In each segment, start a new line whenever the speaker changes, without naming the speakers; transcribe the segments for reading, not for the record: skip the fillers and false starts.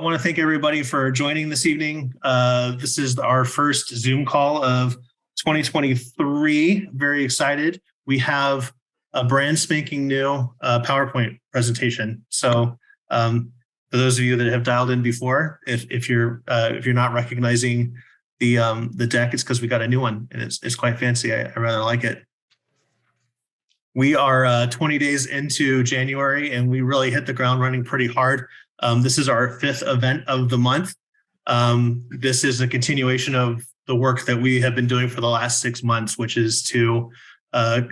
want to thank everybody for joining this evening. This is our first Zoom call of 2023. Very excited. We have a brand spanking new PowerPoint presentation. So for those of you that have dialed in before, if you're not recognizing the deck, it's because we got a new one and it's quite fancy. I rather like it. We are 20 days into January and we really hit the ground running pretty hard. This is our 5th event of the month. This is a continuation of the work that we have been doing for the last 6 months, which is to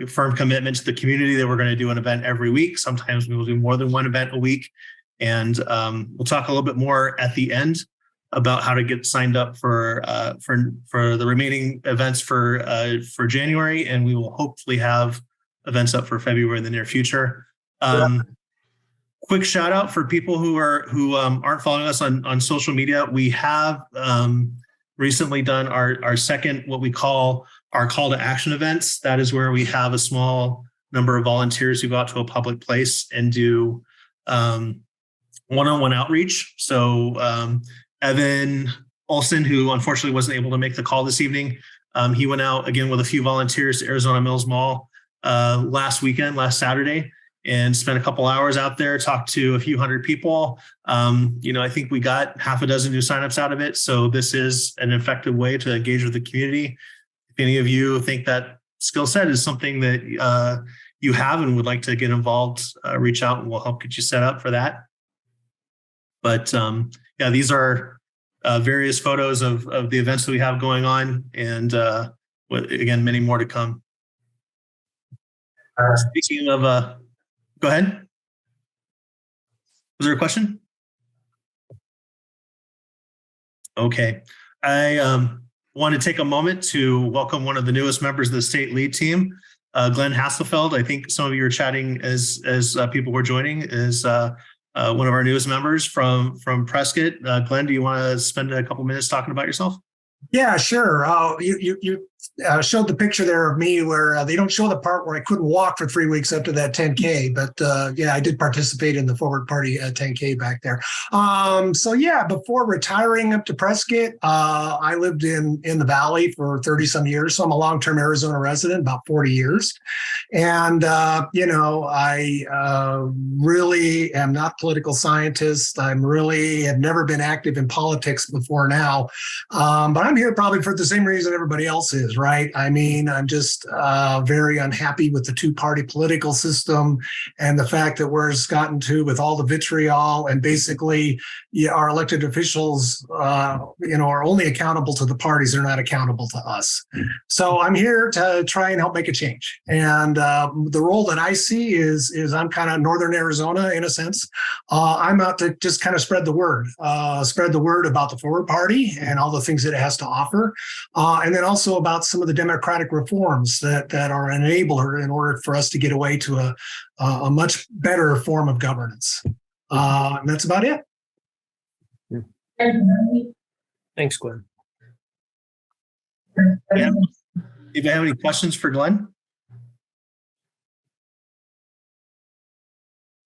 firm commitment to the community that we're going to do an event every week. Sometimes we will do more than one event a week. And we'll talk a little bit more at the end about how to get signed up for the remaining events for January. And we will hopefully have events up for February in the near future. Quick shout out for people who aren't following us on social media. We have recently done our second, what we call our call to action events. That is where we have a small number of volunteers who go out to a public place and do one-on-one outreach. So Evan Olson, who unfortunately wasn't able to make the call this evening, he went out again with a few volunteers to Arizona Mills Mall last Saturday, and spent a couple hours out there, talked to a few hundred people. I think we got half a dozen new signups out of it. So this is an effective way to engage with the community. If any of you think that skill set is something that you have and would like to get involved, reach out and we'll help get you set up for that. But these are various photos of the events that we have going on, and again, many more to come. Speaking of, go ahead. Was there a question? Okay. I want to take a moment to welcome one of the newest members of the state lead team, Glenn Hasselfeld. I think some of you are chatting as people were joining, is one of our newest members from Prescott. Glenn, do you want to spend a couple minutes talking about yourself?
Yeah, sure. You showed the picture there of me where they don't show the part where I couldn't walk for 3 weeks after that 10K. But I did participate in the Forward Party 10K back there. Before retiring up to Prescott, I lived in the Valley for 30 some years. So I'm a long-term Arizona resident, about 40 years. And, I really am not a political scientist. Have never been active in politics before now. But I'm here probably for the same reason everybody else is, right? I mean, I'm just very unhappy with the two-party political system and the fact that where it's gotten to with all the vitriol, and basically our elected officials, are only accountable to the parties. They're not accountable to us. So I'm here to try and help make a change. And the role that I see is I'm kind of Northern Arizona in a sense. I'm out to just kind of spread the word about the Forward Party and all the things that it has to offer. And then also about some of the democratic reforms that are an enabler in order for us to get away to a much better form of governance. And that's about it.
Thanks, Glenn.
Yeah. If you have any questions for Glenn?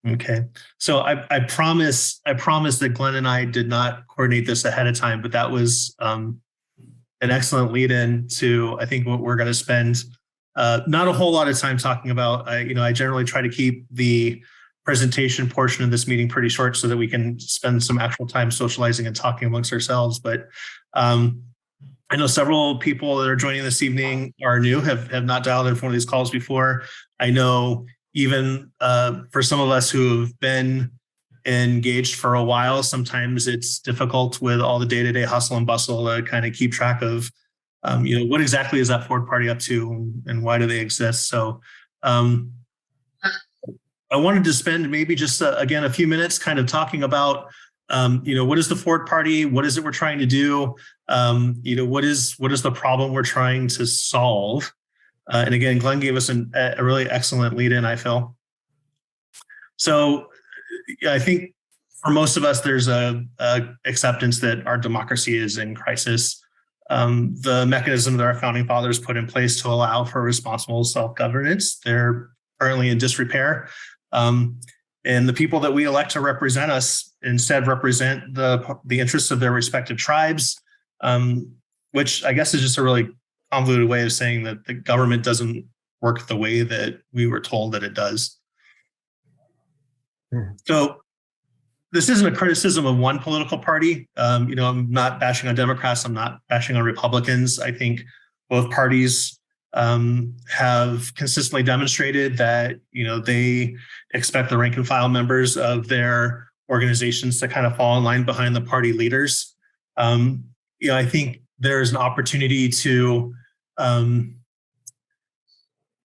Okay. So I promise that Glenn and I did not coordinate this ahead of time, but that was an excellent lead in to, I think, what we're going to spend not a whole lot of time talking about. I generally try to keep the presentation portion of this meeting pretty short so that we can spend some actual time socializing and talking amongst ourselves. But I know several people that are joining this evening are new, have not dialed in for one of these calls before. I know even for some of us who have been engaged for a while, sometimes it's difficult with all the day-to-day hustle and bustle to kind of keep track of, what exactly is that Forward Party up to and why do they exist? So I wanted to spend maybe just, again, a few minutes kind of talking about, what is the Forward Party? What is it we're trying to do? What is the problem we're trying to solve? And again, Glenn gave us a really excellent lead in, I feel. So I think for most of us, there's a acceptance that our democracy is in crisis. The mechanism that our founding fathers put in place to allow for responsible self-governance, they're currently in disrepair. And the people that we elect to represent us instead represent the interests of their respective tribes, which I guess is just a really convoluted way of saying that the government doesn't work the way that we were told that it does. So this isn't a criticism of one political party. I'm not bashing on Democrats. I'm not bashing on Republicans. I think both parties have consistently demonstrated that, they expect the rank and file members of their organizations to kind of fall in line behind the party leaders. I think there's an opportunity to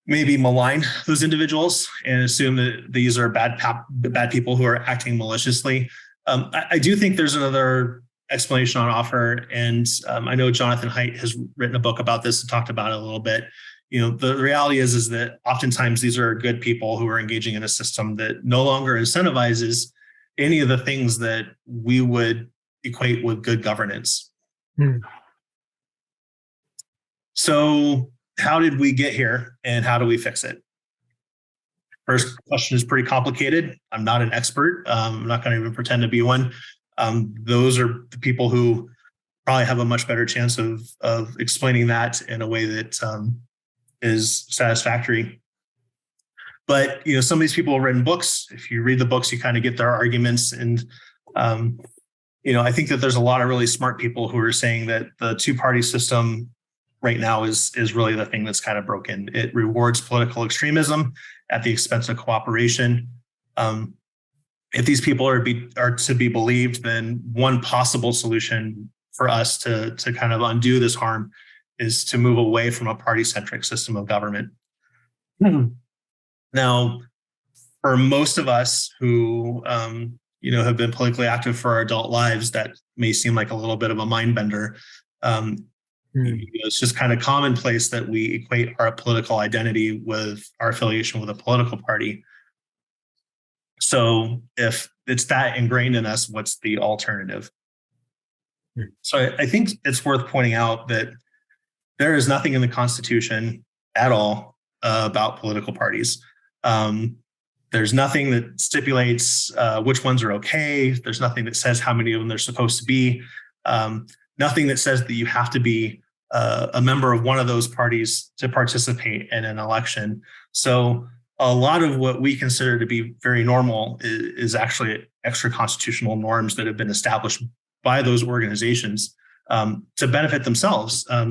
maybe malign those individuals and assume that these are bad people who are acting maliciously. I do think there's another explanation on offer, and I know Jonathan Haidt has written a book about this and talked about it a little bit. The reality is that oftentimes these are good people who are engaging in a system that no longer incentivizes any of the things that we would equate with good governance. So how did we get here and how do we fix it? First question is pretty complicated. I'm not an expert. I'm not going to even pretend to be one. Those are the people who probably have a much better chance of explaining that in a way that is satisfactory. But, some of these people have written books. If you read the books, you kind of get their arguments. And, I think that there's a lot of really smart people who are saying that the two-party system right now is really the thing that's kind of broken. It rewards political extremism at the expense of cooperation. If these people are to be believed, then one possible solution for us to kind of undo this harm is to move away from a party-centric system of government. Now, for most of us who have been politically active for our adult lives, that may seem like a little bit of a mind bender. It's just kind of commonplace that we equate our political identity with our affiliation with a political party. So if it's that ingrained in us, what's the alternative? So I think it's worth pointing out that there is nothing in the Constitution at all about political parties. There's nothing that stipulates which ones are okay. There's nothing that says how many of them there's supposed to be. Nothing that says that you have to be a member of one of those parties to participate in an election. So a lot of what we consider to be very normal is actually extra constitutional norms that have been established by those organizations to benefit themselves. They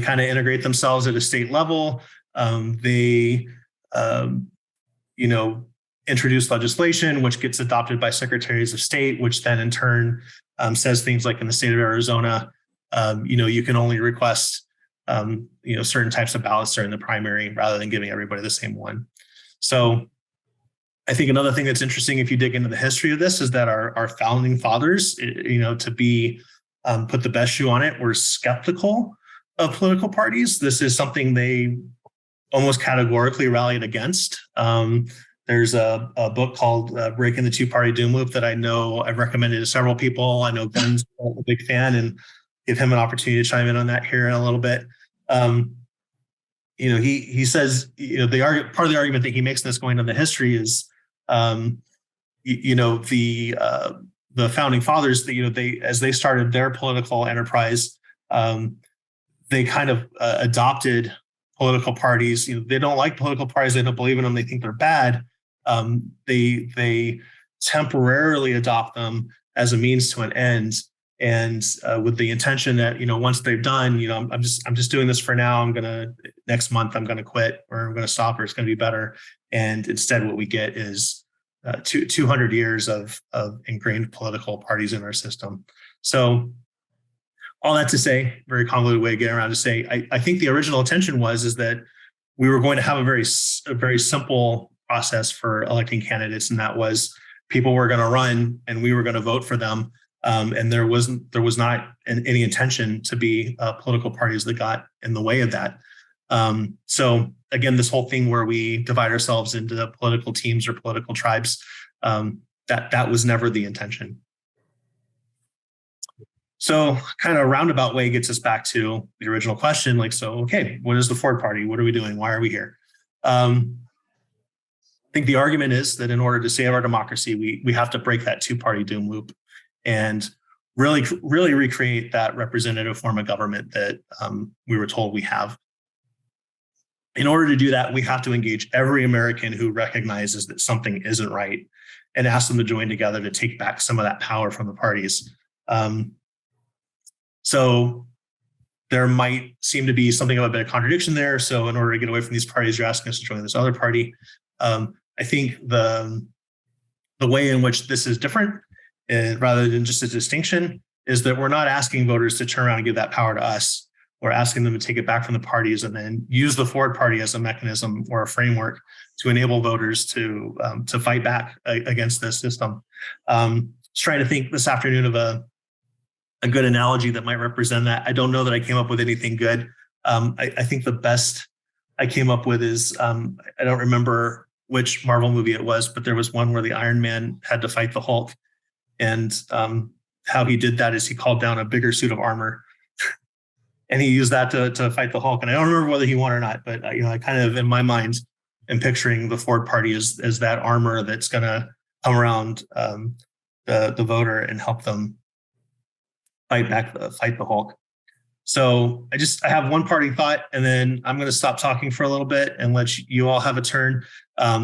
kind of integrate themselves at a state level. They introduce legislation, which gets adopted by secretaries of state, which then in turn says things like in the state of Arizona, you can only request, certain types of ballots during the primary rather than giving everybody the same one. So I think another thing that's interesting, if you dig into the history of this, is that our founding fathers, to be put the best shoe on it, were skeptical of political parties. This is something they almost categorically rallied against. There's a book called Breaking the Two-Party Doom Loop that I know I've recommended to several people. I know Glenn's a big fan, and give him an opportunity to chime in on that here in a little bit. He says, part of the argument that he makes in this going into the history is, the founding fathers, they as they started their political enterprise, they kind of adopted political parties. They don't like political parties. They don't believe in them. They think they're bad. They temporarily adopt them as a means to an end, and with the intention that once they've done, I'm just doing this for now. Next month I'm gonna quit, or I'm gonna stop, or it's gonna be better. And instead, what we get is 200 years of ingrained political parties in our system. So all that to say, very convoluted way of getting around to say, I think the original intention is that we were going to have a very simple process for electing candidates, and that was people were going to run and we were going to vote for them, and there was not any intention to be political parties that got in the way of that. So again, this whole thing where we divide ourselves into political teams or political tribes, that was never the intention. So kind of a roundabout way gets us back to the original question, okay, what is the Ford Party? What are we doing? Why are we here? think the argument is that in order to save our democracy, we have to break that two-party doom loop and really recreate that representative form of government that we were told we have. In order to do that, we have to engage every American who recognizes that something isn't right and ask them to join together to take back some of that power from the parties. So there might seem to be something of a bit of contradiction there. So in order to get away from these parties, you're asking us to join this other party. I think the way in which this is different, rather than just a distinction, is that we're not asking voters to turn around and give that power to us. We're asking them to take it back from the parties and then use the Forward Party as a mechanism or a framework to enable voters to fight back against this system. Just trying to think this afternoon of a good analogy that might represent that. I don't know that I came up with anything good. I think the best I came up with is, I don't remember which Marvel movie it was, but there was one where the Iron Man had to fight the Hulk. And how he did that is he called down a bigger suit of armor. And he used that to fight the Hulk. And I don't remember whether he won or not, but I kind of, in my mind, am picturing the Forward Party as that armor that's going to come around the voter and help them fight the Hulk. So I have one parting thought, and then I'm going to stop talking for a little bit and let you all have a turn.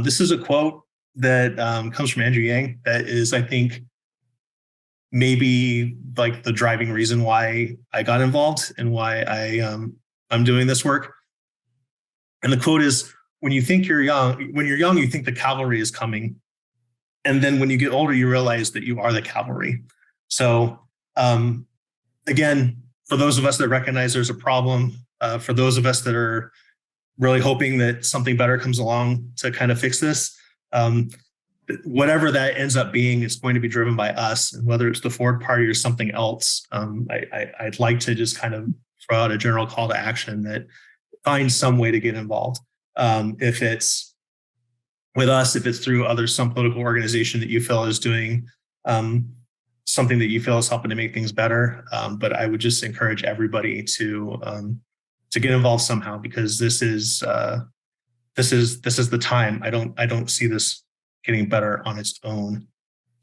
This is a quote that comes from Andrew Yang that is, I think, maybe like the driving reason why I got involved and why I'm doing this work. And the quote is, when you're young, you think the cavalry is coming. And then when you get older, you realize that you are the cavalry. So again, for those of us that recognize there's a problem, for those of us that are really hoping that something better comes along to kind of fix this, whatever that ends up being, it's going to be driven by us, and whether it's the Forward Party or something else. I'd like to just kind of throw out a general call to action that find some way to get involved. If it's with us, if it's through some political organization that you feel is doing something that you feel is helping to make things better. But I would just encourage everybody to get involved somehow, because this is the time. I don't see this getting better on its own.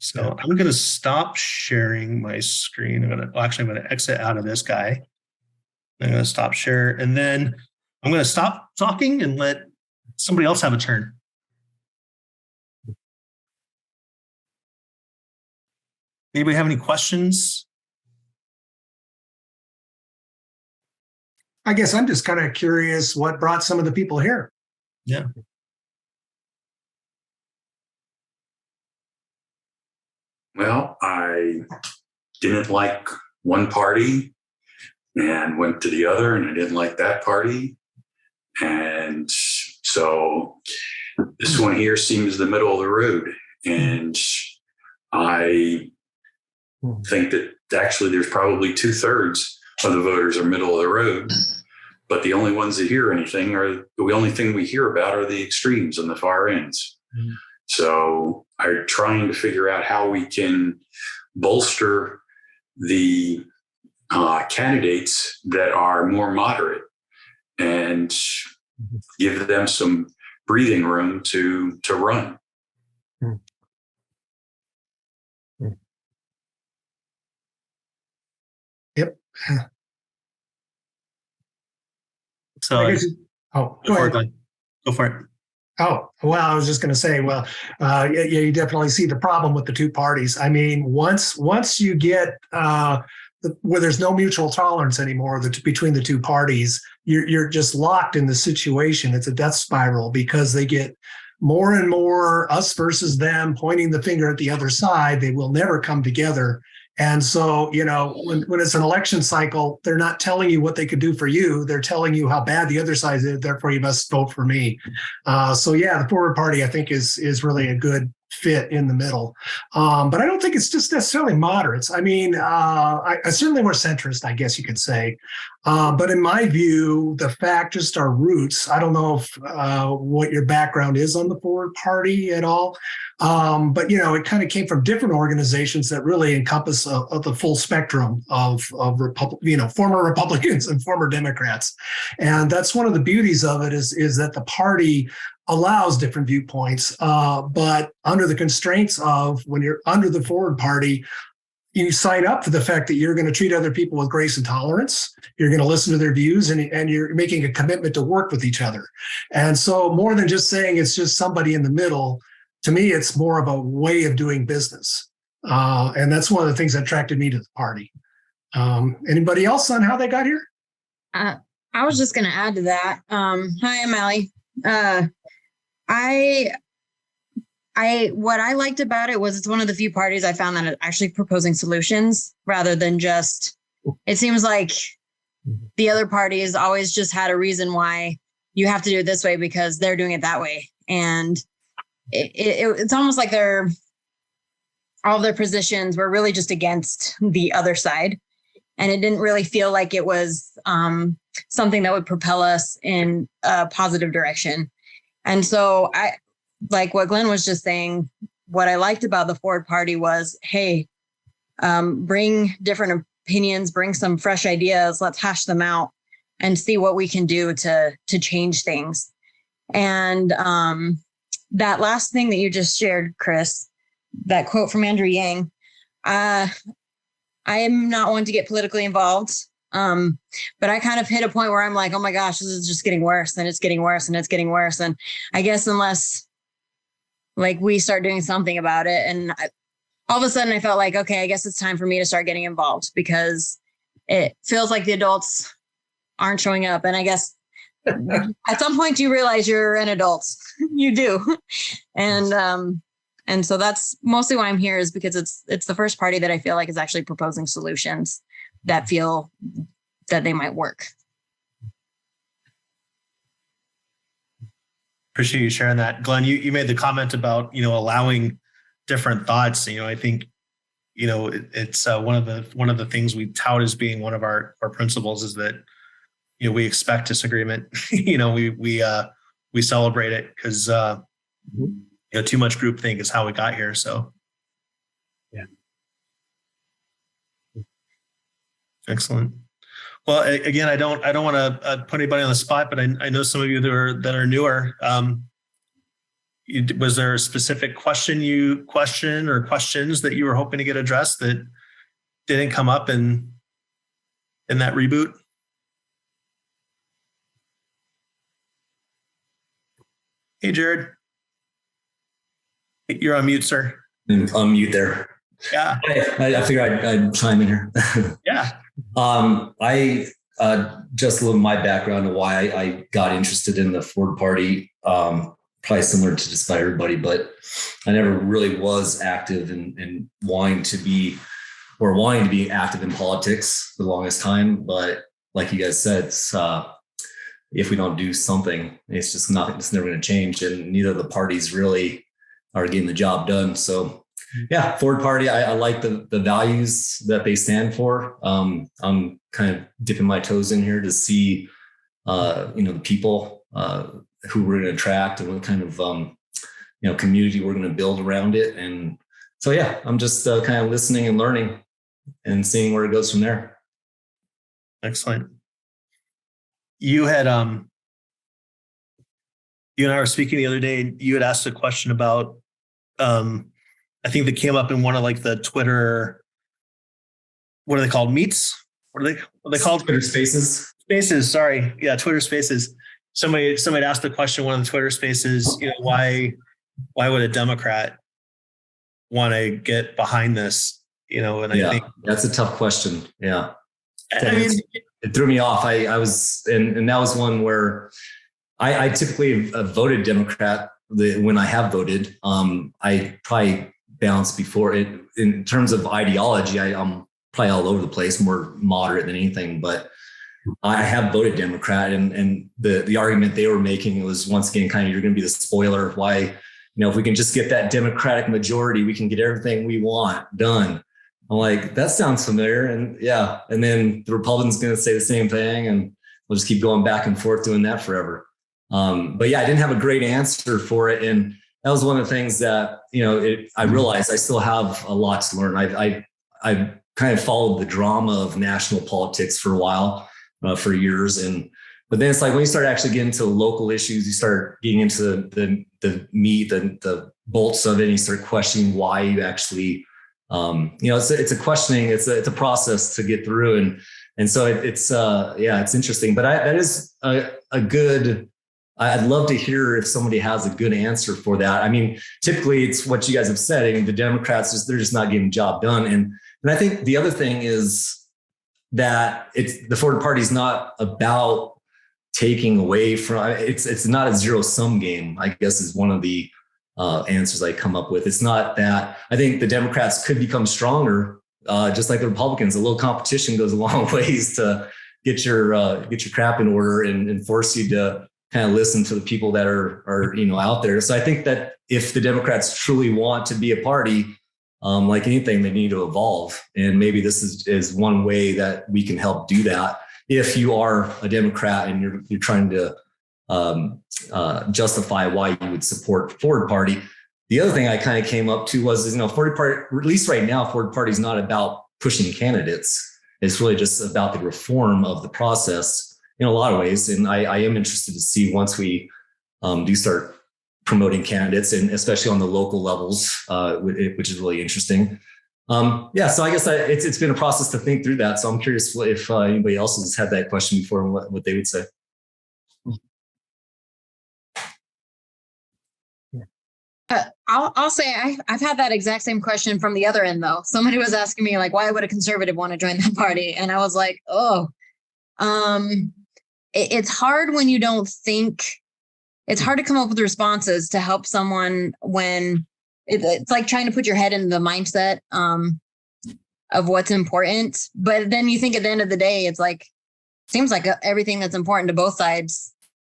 So I'm going to stop sharing my screen. I'm going to exit out of this guy. I'm going to stop share, and then I'm going to stop talking and let somebody else have a turn. Anybody have any questions?
I guess I'm just kind of curious what brought some of the people here.
Yeah.
Well, I didn't like one party and went to the other, and I didn't like that party. And so this one here seems the middle of the road. And I think that actually there's probably 2/3 of the voters are middle of the road. But the only ones that hear anything the only thing we hear about are the extremes and the far ends. Mm-hmm. So I'm trying to figure out how we can bolster the candidates that are more moderate and give them some breathing room to run.
Yep.
So,
go ahead.
Go for it.
Oh, well, I was just going to say, yeah, you definitely see the problem with the two parties. I mean, once you get where there's no mutual tolerance anymore between the two parties, you're just locked in the situation. It's a death spiral, because they get more and more us versus them, pointing the finger at the other side. They will never come together. And so, when it's an election cycle, they're not telling you what they could do for you. They're telling you how bad the other side is, therefore you must vote for me. So yeah, the Forward Party, I think, is really a good fit in the middle. But I don't think it's just necessarily moderates. I mean, I certainly we're centrist, I guess you could say. But in my view, the fact, just our roots, I don't know if what your background is on the Forward Party at all, but it kind of came from different organizations that really encompass the full spectrum of former Republicans and former Democrats, and that's one of the beauties of it is that the party allows different viewpoints, but under the constraints of when you're under the Forward Party, you sign up for the fact that you're going to treat other people with grace and tolerance. You're going to listen to their views, and you're making a commitment to work with each other. And so more than just saying it's just somebody in the middle, to me, it's more of a way of doing business. And that's one of the things that attracted me to the party. Anybody else on how they got here?
I was just going to add to that. Hi, I'm Allie. What I liked about it was it's one of the few parties I found that are actually proposing solutions rather than just, it seems like the other parties always just had a reason why you have to do it this way because they're doing it that way. And it's almost like all of their positions were really just against the other side. And it didn't really feel like it was something that would propel us in a positive direction. And so like what Glenn was just saying, what I liked about the Forward Party was, hey, bring different opinions, bring some fresh ideas, let's hash them out and see what we can do to change things. And that last thing that you just shared, Chris, that quote from Andrew Yang, I am not one to get politically involved, but I kind of hit a point where I'm like, oh my gosh, this is just getting worse and it's getting worse and it's getting worse. And I guess unless we start doing something about it. And all of a sudden I felt like, okay, I guess it's time for me to start getting involved because it feels like the adults aren't showing up. And I guess at some point you realize you're an adult. You do. And so that's mostly why I'm here is because it's the first party that I feel like is actually proposing solutions that feel that they might work.
Appreciate you sharing that. Glenn, you made the comment about, allowing different thoughts. I think, it's one of the things we tout as being one of our principles is that, we expect disagreement. We celebrate it because, too much groupthink is how we got here. So.
Yeah.
Excellent. Well, again, I don't want to put anybody on the spot, but I know some of you that are newer. Was there a specific question or questions that you were hoping to get addressed that didn't come up in that reboot? Hey, Jared, you're on mute, sir.
I'm mute there.
Yeah,
I figured I'd chime in here.
Yeah.
I just a little my background of why I got interested in the Forward Party, probably similar to just about everybody, but I never really was active in wanting to be active in politics for the longest time. But like you guys said, if we don't do something, it's never going to change. And neither of the parties really are getting the job done. So yeah, Forward Party, I like the values that they stand for. I'm kind of dipping my toes in here to see, the people who we're going to attract and what kind of, community we're going to build around it. And so, yeah, I'm just kind of listening and learning and seeing where it goes from there.
Excellent. You had, you and I were speaking the other day, and you had asked a question about, I think that came up in one of the Twitter, what are they called? Meets? What are they called?
Twitter Spaces.
Spaces, sorry. Yeah, Twitter Spaces. Somebody asked the question, one of the Twitter Spaces, why would a Democrat want to get behind this? And I think
that's a tough question. Yeah.
I mean,
it threw me off. I was, and that was one where I typically voted Democrat when I have voted. I probably balanced before it in terms of ideology. I'm probably all over the place, more moderate than anything, but I have voted Democrat, and the argument they were making was once again, kind of, you're going to be the spoiler of why, if we can just get that Democratic majority, we can get everything we want done. I'm like, that sounds familiar. And yeah. And then the Republican's going to say the same thing. And we'll just keep going back and forth doing that forever. But yeah, I didn't have a great answer for it. And that was one of the things that, I realized I still have a lot to learn. I kind of followed the drama of national politics for a while, for years. But then it's like when you start actually getting into local issues, you start getting into the meat, the bolts of it, and you start questioning why you actually, it's a questioning, it's a process to get through. And so it's interesting, but that is a good, I'd love to hear if somebody has a good answer for that. I mean, typically it's what you guys have said. I mean, the Democrats, they're just not getting the job done. And I think the other thing is that the Forward Party is not about taking away from, it's not a zero sum game, I guess, is one of the answers I come up with. It's not that. I think the Democrats could become stronger, just like the Republicans. A little competition goes a long ways to get your crap in order and force you to kind of listen to the people that are out there. So I think that if the Democrats truly want to be a party, like anything, they need to evolve. And maybe this is one way that we can help do that. If you are a Democrat and you're trying to justify why you would support Forward Party. The other thing I kind of came up to was, Forward Party, at least right now, Forward Party is not about pushing candidates. It's really just about the reform of the process in a lot of ways. And I am interested to see once we do start promoting candidates, and especially on the local levels, which is really interesting. So I guess it's been a process to think through that. So I'm curious if anybody else has had that question before and what they would say.
I'll say I've had that exact same question from the other end, though. Somebody was asking me, like, why would a conservative want to join that party? And I was like, it's hard when you don't think. It's hard to come up with responses to help someone when it's like trying to put your head in the mindset of what's important. But then you think at the end of the day, it's like, seems like everything that's important to both sides,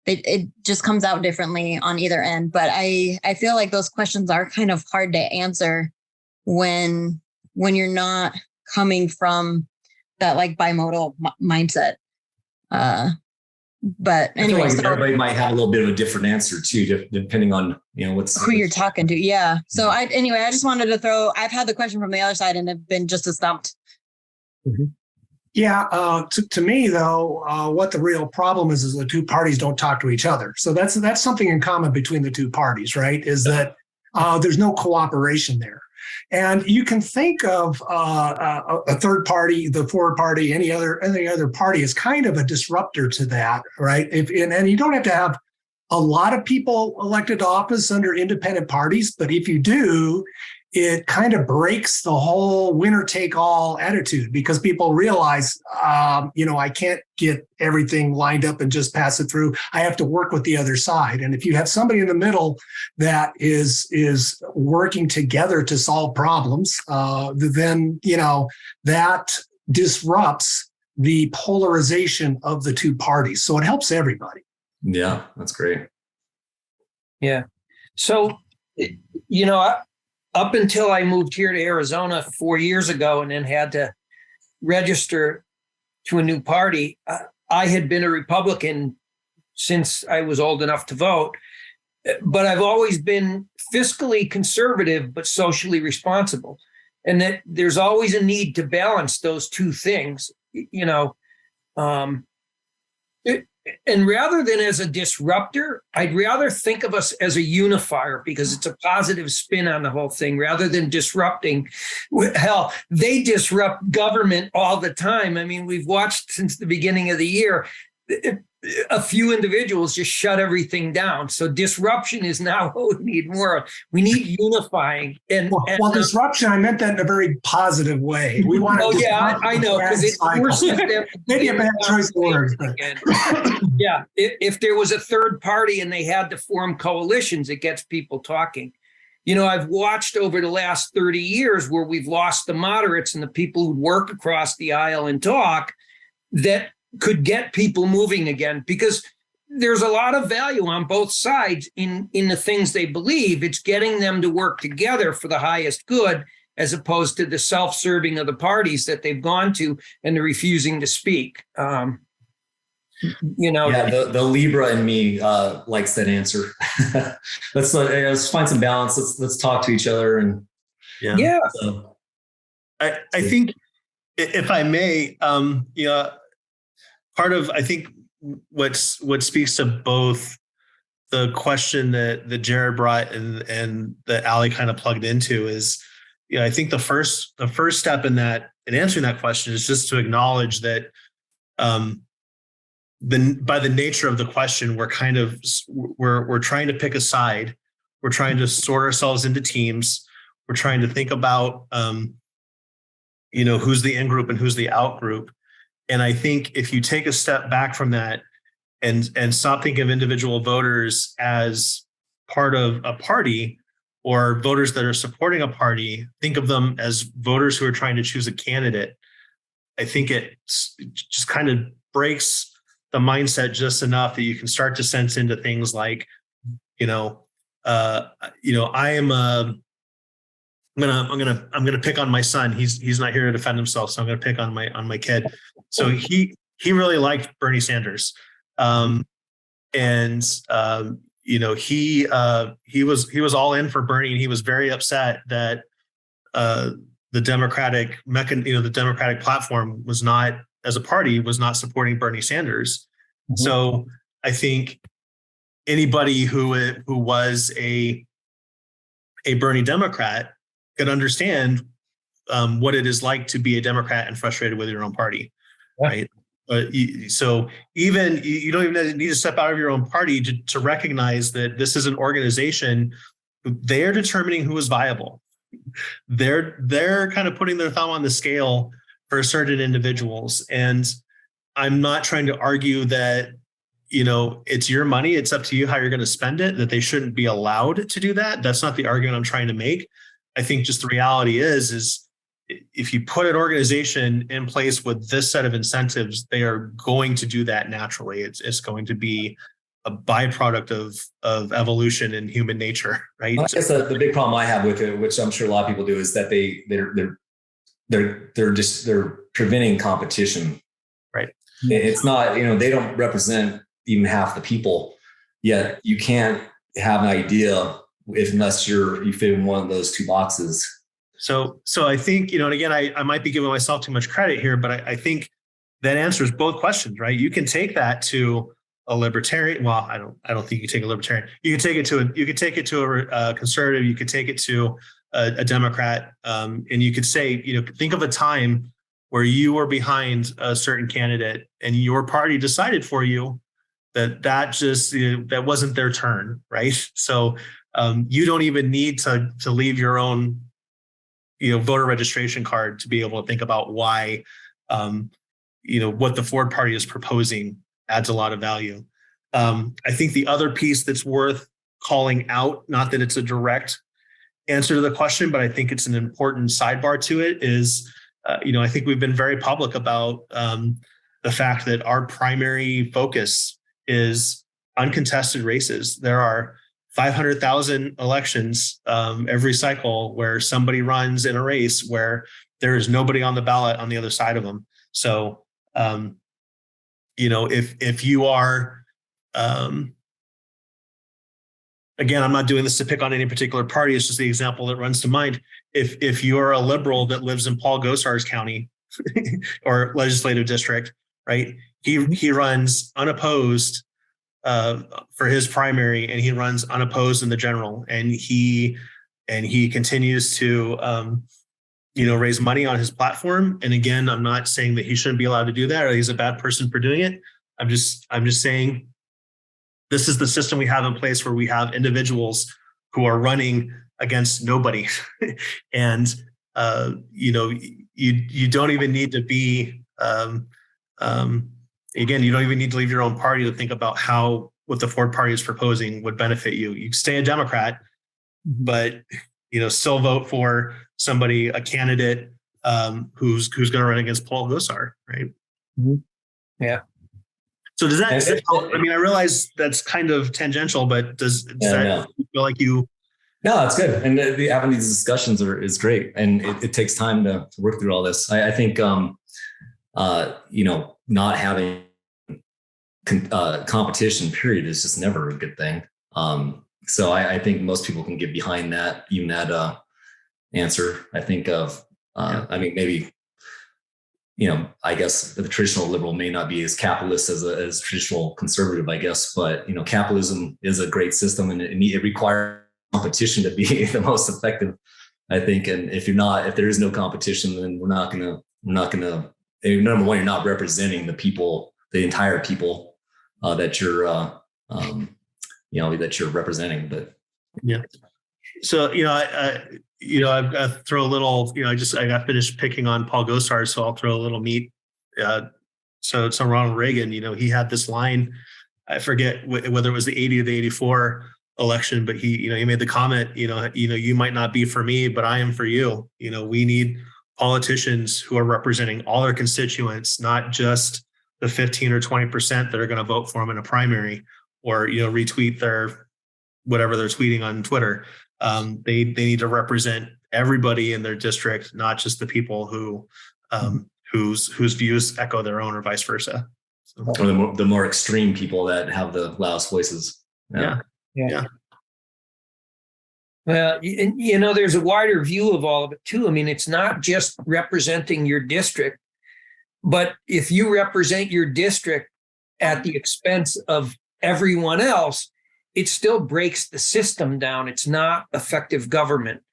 it just comes out differently on either end. But I feel like those questions are kind of hard to answer when you're not coming from that like bimodal mindset. But anyway,
like everybody might have a little bit of a different answer too, depending on who
you're talking to. Yeah. So I just wanted to I've had the question from the other side and have been just as stumped.
Mm-hmm. Yeah. To me though, what the real problem is the two parties don't talk to each other. So that's something in common between the two parties, right? Is that there's no cooperation there. And you can think of a third party, the Forward Party, any other party is kind of a disruptor to that, right? And you don't have to have a lot of people elected to office under independent parties, but if you do, it kind of breaks the whole winner take all attitude because people realize, I can't get everything lined up and just pass it through. I have to work with the other side. And if you have somebody in the middle that is working together to solve problems, then, that disrupts the polarization of the two parties. So it helps everybody.
Yeah, that's great.
Yeah. So, up until I moved here to Arizona 4 years ago and then had to register to a new party, I had been a Republican since I was old enough to vote. But I've always been fiscally conservative, but socially responsible. And that there's always a need to balance those two things, and rather than as a disruptor, I'd rather think of us as a unifier because it's a positive spin on the whole thing rather than disrupting. Hell, they disrupt government all the time. I mean, we've watched since the beginning of the year, a few individuals just shut everything down. So disruption is now what we need more of. We need unifying. Well,
disruption, I meant that in a very positive way. We want to.
Oh, yeah, I know, because it forces them.
Maybe a bad choice of words.
Yeah, if there was a third party and they had to form coalitions, it gets people talking. I've watched over the last 30 years where we've lost the moderates and the people who work across the aisle and talk that could get people moving again, because there's a lot of value on both sides in the things they believe. It's getting them to work together for the highest good as opposed to the self-serving of the parties that they've gone to and they're refusing to speak.
Yeah, the Libra in me likes that answer. Let's find some balance. Let's talk to each other. And
yeah.
So,
I think, if I may, part of, I think what speaks to both the question that Jared brought and that Ali kind of plugged into is, I think the first step in answering that question is just to acknowledge that by the nature of the question, we're trying to pick a side. We're trying to sort ourselves into teams. We're trying to think about who's the in group and who's the out group. And I think if you take a step back from that and stop thinking of individual voters as part of a party or voters that are supporting a party, think of them as voters who are trying to choose a candidate. I think it just kind of breaks the mindset just enough that you can start to sense into things like, I'm gonna pick on my son. He's not here to defend himself, so I'm gonna pick on my kid. So he really liked Bernie Sanders, he was all in for Bernie, and he was very upset that the Democratic the Democratic platform was not, as a party, was not supporting Bernie Sanders. Mm-hmm. So I think anybody who was a Bernie Democrat could understand what it is like to be a Democrat and frustrated with your own party, right? So even you don't even need to step out of your own party to recognize that this is an organization. They are determining who is viable. They're kind of putting their thumb on the scale for certain individuals. And I'm not trying to argue that, it's your money. It's up to you how you're going to spend it, that they shouldn't be allowed to do that. That's not the argument I'm trying to make. I think just the reality is if you put an organization in place with this set of incentives, they are going to do that naturally. It's going to be a byproduct of evolution and human nature, right?
I guess the big problem I have with it, which I'm sure a lot of people do, is that they're preventing competition.
Right.
It's not, they don't represent even half the people, yet you can't have an idea unless you fit in one of those two boxes.
So I think, and again, I might be giving myself too much credit here, but I think that answers both questions, right? You can take that to a libertarian. Well, I don't think you take a libertarian. You can take it to a conservative. You could take it to a Democrat, and you could say, think of a time where you were behind a certain candidate and your party decided for you that just that wasn't their turn, right? So you don't even need to leave your own voter registration card to be able to think about why what the Ford Party is proposing adds a lot of value. I think the other piece that's worth calling out, not that it's a direct answer to the question, but I think it's an important sidebar to it, is I think we've been very public about the fact that our primary focus is uncontested races. There are 500,000 elections every cycle where somebody runs in a race where there is nobody on the ballot on the other side of them. So, if you are, again, I'm not doing this to pick on any particular party. It's just the example that runs to mind. If you're a liberal that lives in Paul Gosar's county or legislative district, right? He runs unopposed for his primary, and he runs unopposed in the general, and he continues to raise money on his platform. And again, I'm not saying that he shouldn't be allowed to do that or he's a bad person for doing it. I'm just saying this is the system we have in place where we have individuals who are running against nobody. And you don't even need to be again, you don't even need to leave your own party to think about how what the Ford Party is proposing would benefit you. You stay a Democrat, but still vote for somebody, a candidate who's going to run against Paul Gosar, right?
Mm-hmm. Yeah.
So does that? I mean, I realize that's kind of tangential, but does that feel like you
No, that's good. And having these discussions is great. And it takes time to work through all this. I think, not having competition period is just never a good thing. So I think most people can get behind that, even that answer. I think maybe, I guess the traditional liberal may not be as capitalist as traditional conservative, I guess, but, capitalism is a great system and it requires competition to be the most effective, I think. And if there is no competition, then we're not going to, number one, you're not representing the people, the entire people that you're, that you're representing. But
yeah. So, I throw a little, I got finished picking on Paul Gosar, so I'll throw a little meat. So Ronald Reagan, he had this line, I forget whether it was the 80 or the 84 election, but he made the comment, you might not be for me, but I am for you. We need politicians who are representing all their constituents, not just the 15 or 20% that are going to vote for them in a primary or, retweet their whatever they're tweeting on Twitter. They need to represent everybody in their district, not just the people whose views echo their own or vice versa. So.
Or the more extreme people that have the loudest voices.
Yeah.
Well, there's a wider view of all of it too. I mean, it's not just representing your district, but if you represent your district at the expense of everyone else, it still breaks the system down. It's not effective government,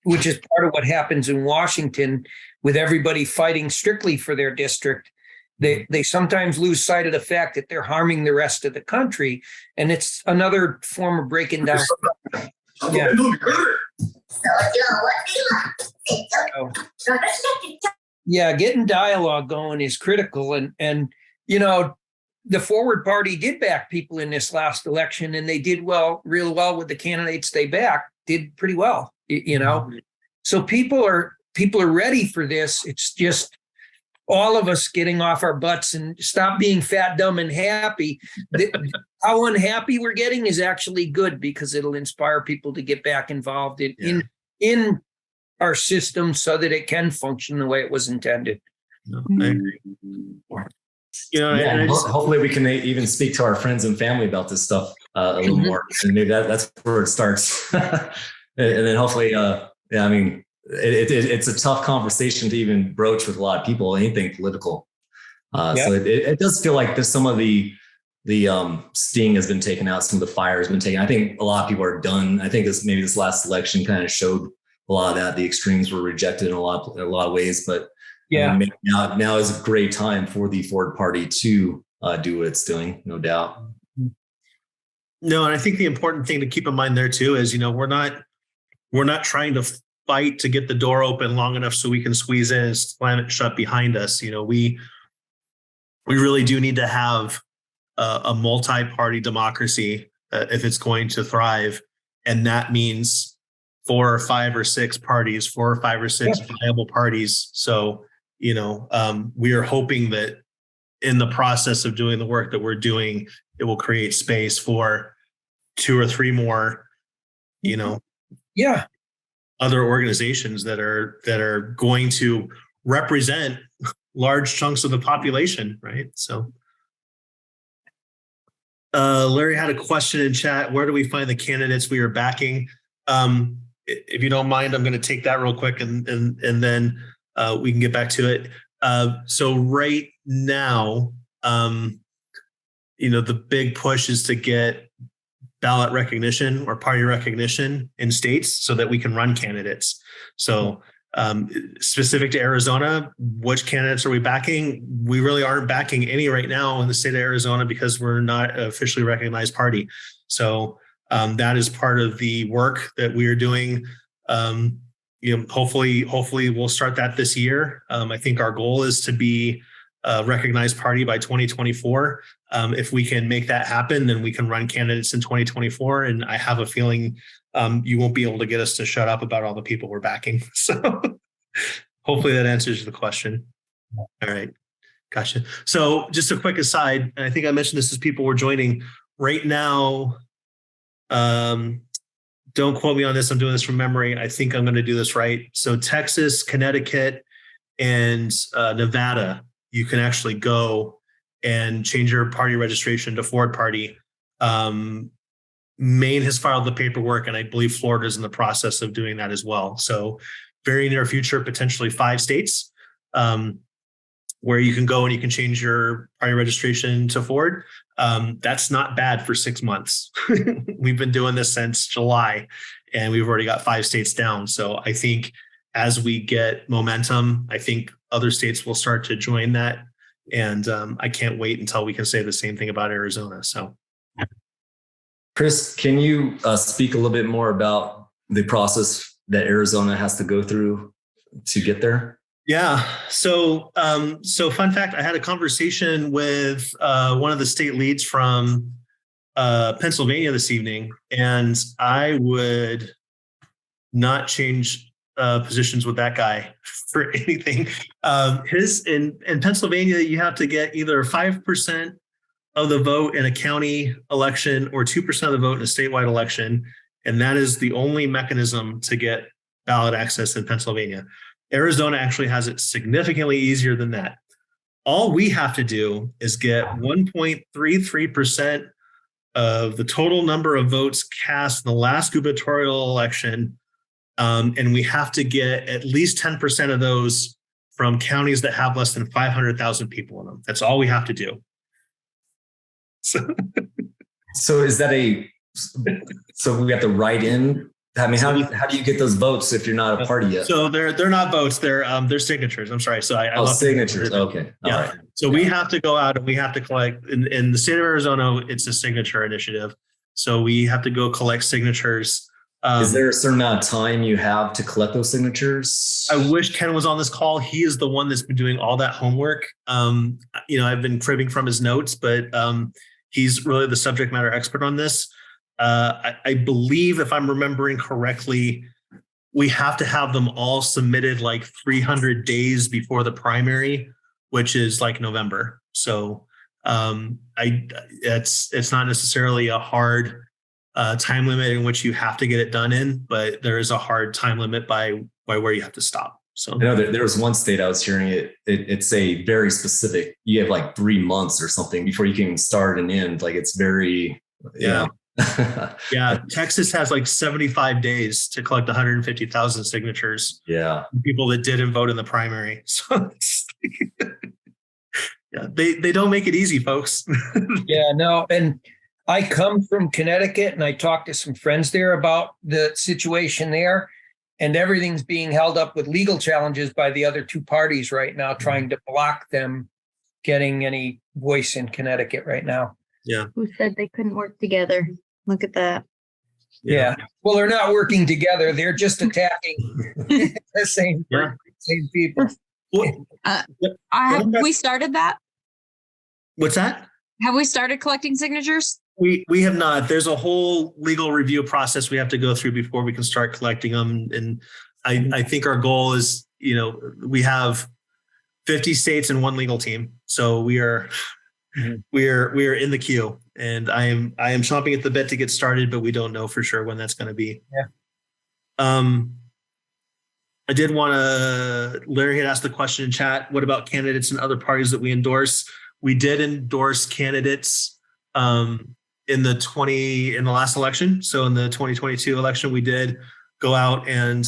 which is part of what happens in Washington with everybody fighting strictly for their district. They sometimes lose sight of the fact that they're harming the rest of the country. And it's another form of breaking down. Yeah. Yeah, getting dialogue going is critical. And the Forward Party did back people in this last election, and they did real well with the candidates they backed, did pretty well, So people are ready for this. It's just all of us getting off our butts and stop being fat, dumb, and happy. How unhappy we're getting is actually good because it'll inspire people to get back involved in our system so that it can function the way it was intended.
No, I agree.
Hopefully we can even speak to our friends and family about this stuff a little more, and maybe that's where it starts. And then hopefully, it's a tough conversation to even broach with a lot of people, anything political. So it does feel like there's some of the sting has been taken out, some of the fire has been taken. I think a lot of people are done. I think this last election kind of showed a lot of that. The extremes were rejected in a lot of ways, but now is a great time for the Forward Party to do what it's doing, no doubt.
No, and I think the important thing to keep in mind there too is, we're not trying to fight to get the door open long enough so we can squeeze in and slam it shut behind us. We really do need to have a multi-party democracy if it's going to thrive, and that means 4 or 5 or 6 parties, 4 or 5 or 6 viable parties. So, we are hoping that in the process of doing the work that we're doing, it will create space for 2 or 3 more, other organizations that are going to represent large chunks of the population, right? So, Larry had a question in chat. Where do we find the candidates we are backing? If you don't mind, I'm going to take that real quick, and then we can get back to it. So right now, the big push is to get ballot recognition or party recognition in states so that we can run candidates. So specific to Arizona, which candidates are we backing? We really aren't backing any right now in the state of Arizona because we're not an officially recognized party. So that is part of the work that we are doing. Hopefully we'll start that this year. I think our goal is to be a recognized party by 2024. If we can make that happen, then we can run candidates in 2024. And I have a feeling you won't be able to get us to shut up about all the people we're backing. So hopefully that answers the question. All right. Gotcha. So just a quick aside, and I think I mentioned this as people were joining right now. don't quote me on this. I'm doing this from memory. I think I'm going to do this right. So Texas, Connecticut, and Nevada, you can actually go and change your party registration to Forward Party. Maine has filed the paperwork, and I believe Florida is in the process of doing that as well. So very near future, potentially 5 states where you can go and you can change your party registration to Forward. That's not bad for 6 months. We've been doing this since July, and we've already got 5 states down. So I think as we get momentum, I think other states will start to join that. And I can't wait until we can say the same thing about Arizona. So,
Chris, can you speak a little bit more about the process that Arizona has to go through to get there?
Yeah. So fun fact, I had a conversation with one of the state leads from Pennsylvania this evening, and I would not change positions with that guy for anything. In Pennsylvania, you have to get either 5% of the vote in a county election or 2% of the vote in a statewide election. And that is the only mechanism to get ballot access in Pennsylvania. Arizona actually has it significantly easier than that. All we have to do is get 1.33% of the total number of votes cast in the last gubernatorial election. And we have to get at least 10% of those from counties that have less than 500,000 people in them. That's all we have to do.
So is that so we have to write in? I mean, how do you get those votes if you're not a party yet?
So they're not votes, they're signatures. I'm sorry. So I
signatures. Okay.
Yeah. All right. So we have to go out and we have to collect in the state of Arizona, it's a signature initiative. So we have to go collect signatures.
Is there a certain amount of time you have to collect those signatures?
I wish Ken was on this call. He is the one that's been doing all that homework. I've been cribbing from his notes, but he's really the subject matter expert on this. I believe, if I'm remembering correctly, we have to have them all submitted like 300 days before the primary, which is like November. So it's not necessarily a hard time limit in which you have to get it done in, but there is a hard time limit by where you have to stop. So
I know that there was one state I was hearing it's a very specific, you have like 3 months or something before you can start and end. Like it's very,
yeah. Yeah. Texas has like 75 days to collect 150,000 signatures.
Yeah.
People that didn't vote in the primary. So yeah, they don't make it easy, folks.
Yeah, no. And I come from Connecticut, and I talked to some friends there about the situation there, and everything's being held up with legal challenges by the other 2 parties right now, trying to block them getting any voice in Connecticut right now.
Yeah.
Who said they couldn't work together? Look at that.
Yeah. Well, they're not working together. They're just attacking the same people.
Have we started that?
What's that?
Have we started collecting signatures?
We have not. There's a whole legal review process we have to go through before we can start collecting them. And I think our goal is, we have 50 states and 1 legal team. So we are in the queue, and I am chomping at the bit to get started, but we don't know for sure when that's going to be.
Yeah.
I did want to, Larry had asked the question in chat, what about candidates and other parties that we endorse? We did endorse candidates in the last election. So in the 2022 election, we did go out, and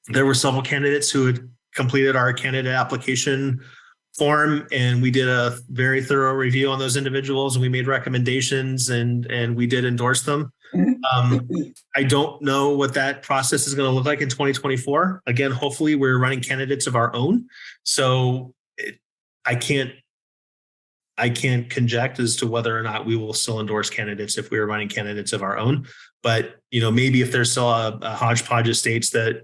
there were several candidates who had completed our candidate application form, and we did a very thorough review on those individuals, and we made recommendations, and we did endorse them. I don't know what that process is going to look like in 2024. Again, hopefully we're running candidates of our own. So I can't conject as to whether or not we will still endorse candidates if we are running candidates of our own. But, maybe if there's still a hodgepodge of states that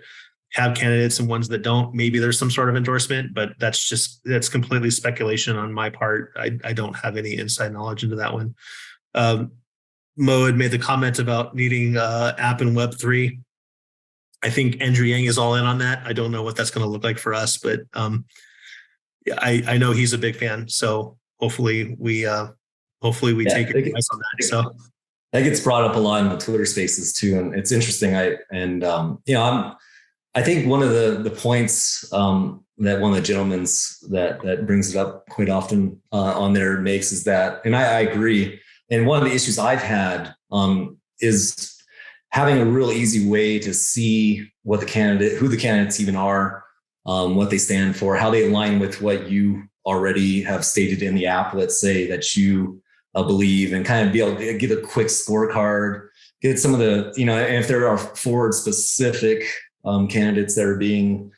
have candidates and ones that don't, maybe there's some sort of endorsement, but that's completely speculation on my part. I don't have any inside knowledge into that one. Mo had made the comment about needing app and Web3. I think Andrew Yang is all in on that. I don't know what that's going to look like for us, but I know he's a big fan. So hopefully we take advice on that. So
that gets brought up a lot in the Twitter spaces too. And it's interesting. I think one of the points that one of the gentlemen's that brings it up quite often on there makes is that, and I agree. And one of the issues I've had is having a real easy way to see who the candidates even are, what they stand for, how they align with what you already have stated in the app, let's say, that you believe, and kind of be able to give a quick scorecard, get some of the, and if there are forward specific candidates that are being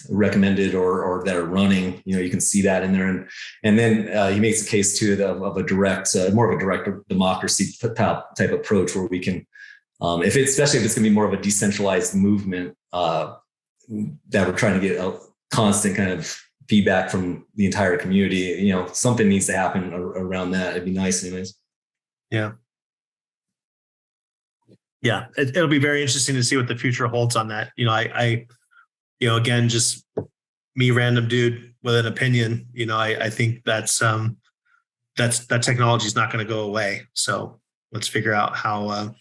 recommended or that are running, you can see that in there. And then he makes a case too of a direct, more of a direct democracy type approach where we can, especially if it's going to be more of a decentralized movement, that we're trying to get a constant kind of feedback from the entire community. Something needs to happen around that. It'd be nice anyways.
Yeah. Yeah. It'll be very interesting to see what the future holds on that. Again, just me, random dude with an opinion, I think that technology is not going to go away. So let's figure out how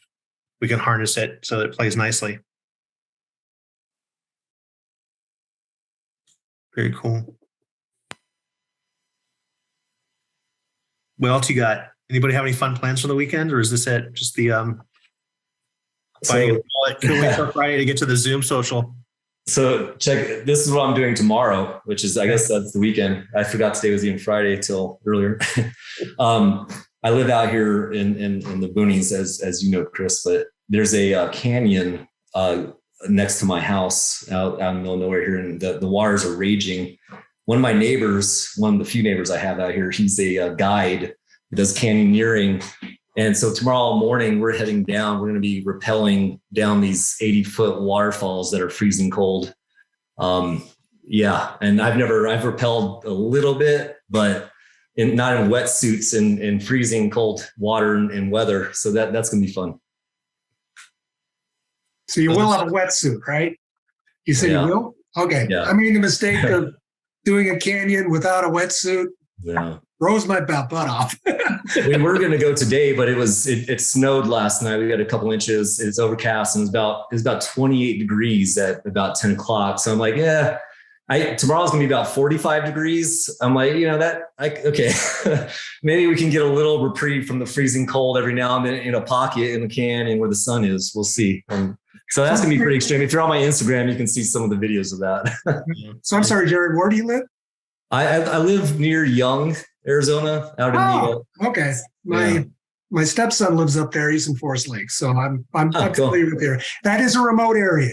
we can harness it so that it plays nicely. Very cool. What else you got? Anybody have any fun plans for the weekend, or is this it? Just the can't wait till Friday to get to the Zoom social.
So check, this is what I'm doing tomorrow, which is, I guess that's the weekend. I forgot today was even Friday till earlier. I live out here in the boonies, as you know, Chris, but there's a canyon next to my house out in the middle of nowhere here, and the waters are raging. One of my neighbors, one of the few neighbors I have out here, he's a guide who does canyoneering. And so tomorrow morning we're heading down. We're going to be rappelling down these 80-foot waterfalls that are freezing cold. And I've rappelled a little bit, but not in wetsuits in freezing cold water and weather. So that's going to be fun.
So you will have a wetsuit, right? You said you will? Okay. Yeah. I made the mistake of doing a canyon without a wetsuit.
Yeah.
Rose my butt off.
We were going to go today, but it snowed last night. We got a couple inches. It's overcast, and it's about 28 degrees at about 10 o'clock. So I'm like, tomorrow's going to be about 45 degrees. I'm like, okay, maybe we can get a little reprieve from the freezing cold every now and then in a pocket in the canyon where the sun is. We'll see. So that's going to be pretty extreme. If you're on my Instagram, you can see some of the videos of that.
So I'm sorry, Jared, where do you live?
I live near Young, Arizona, out in the.
Okay. My stepson lives up there. He's in Forest Lake. So I'm familiar with there. That is a remote area.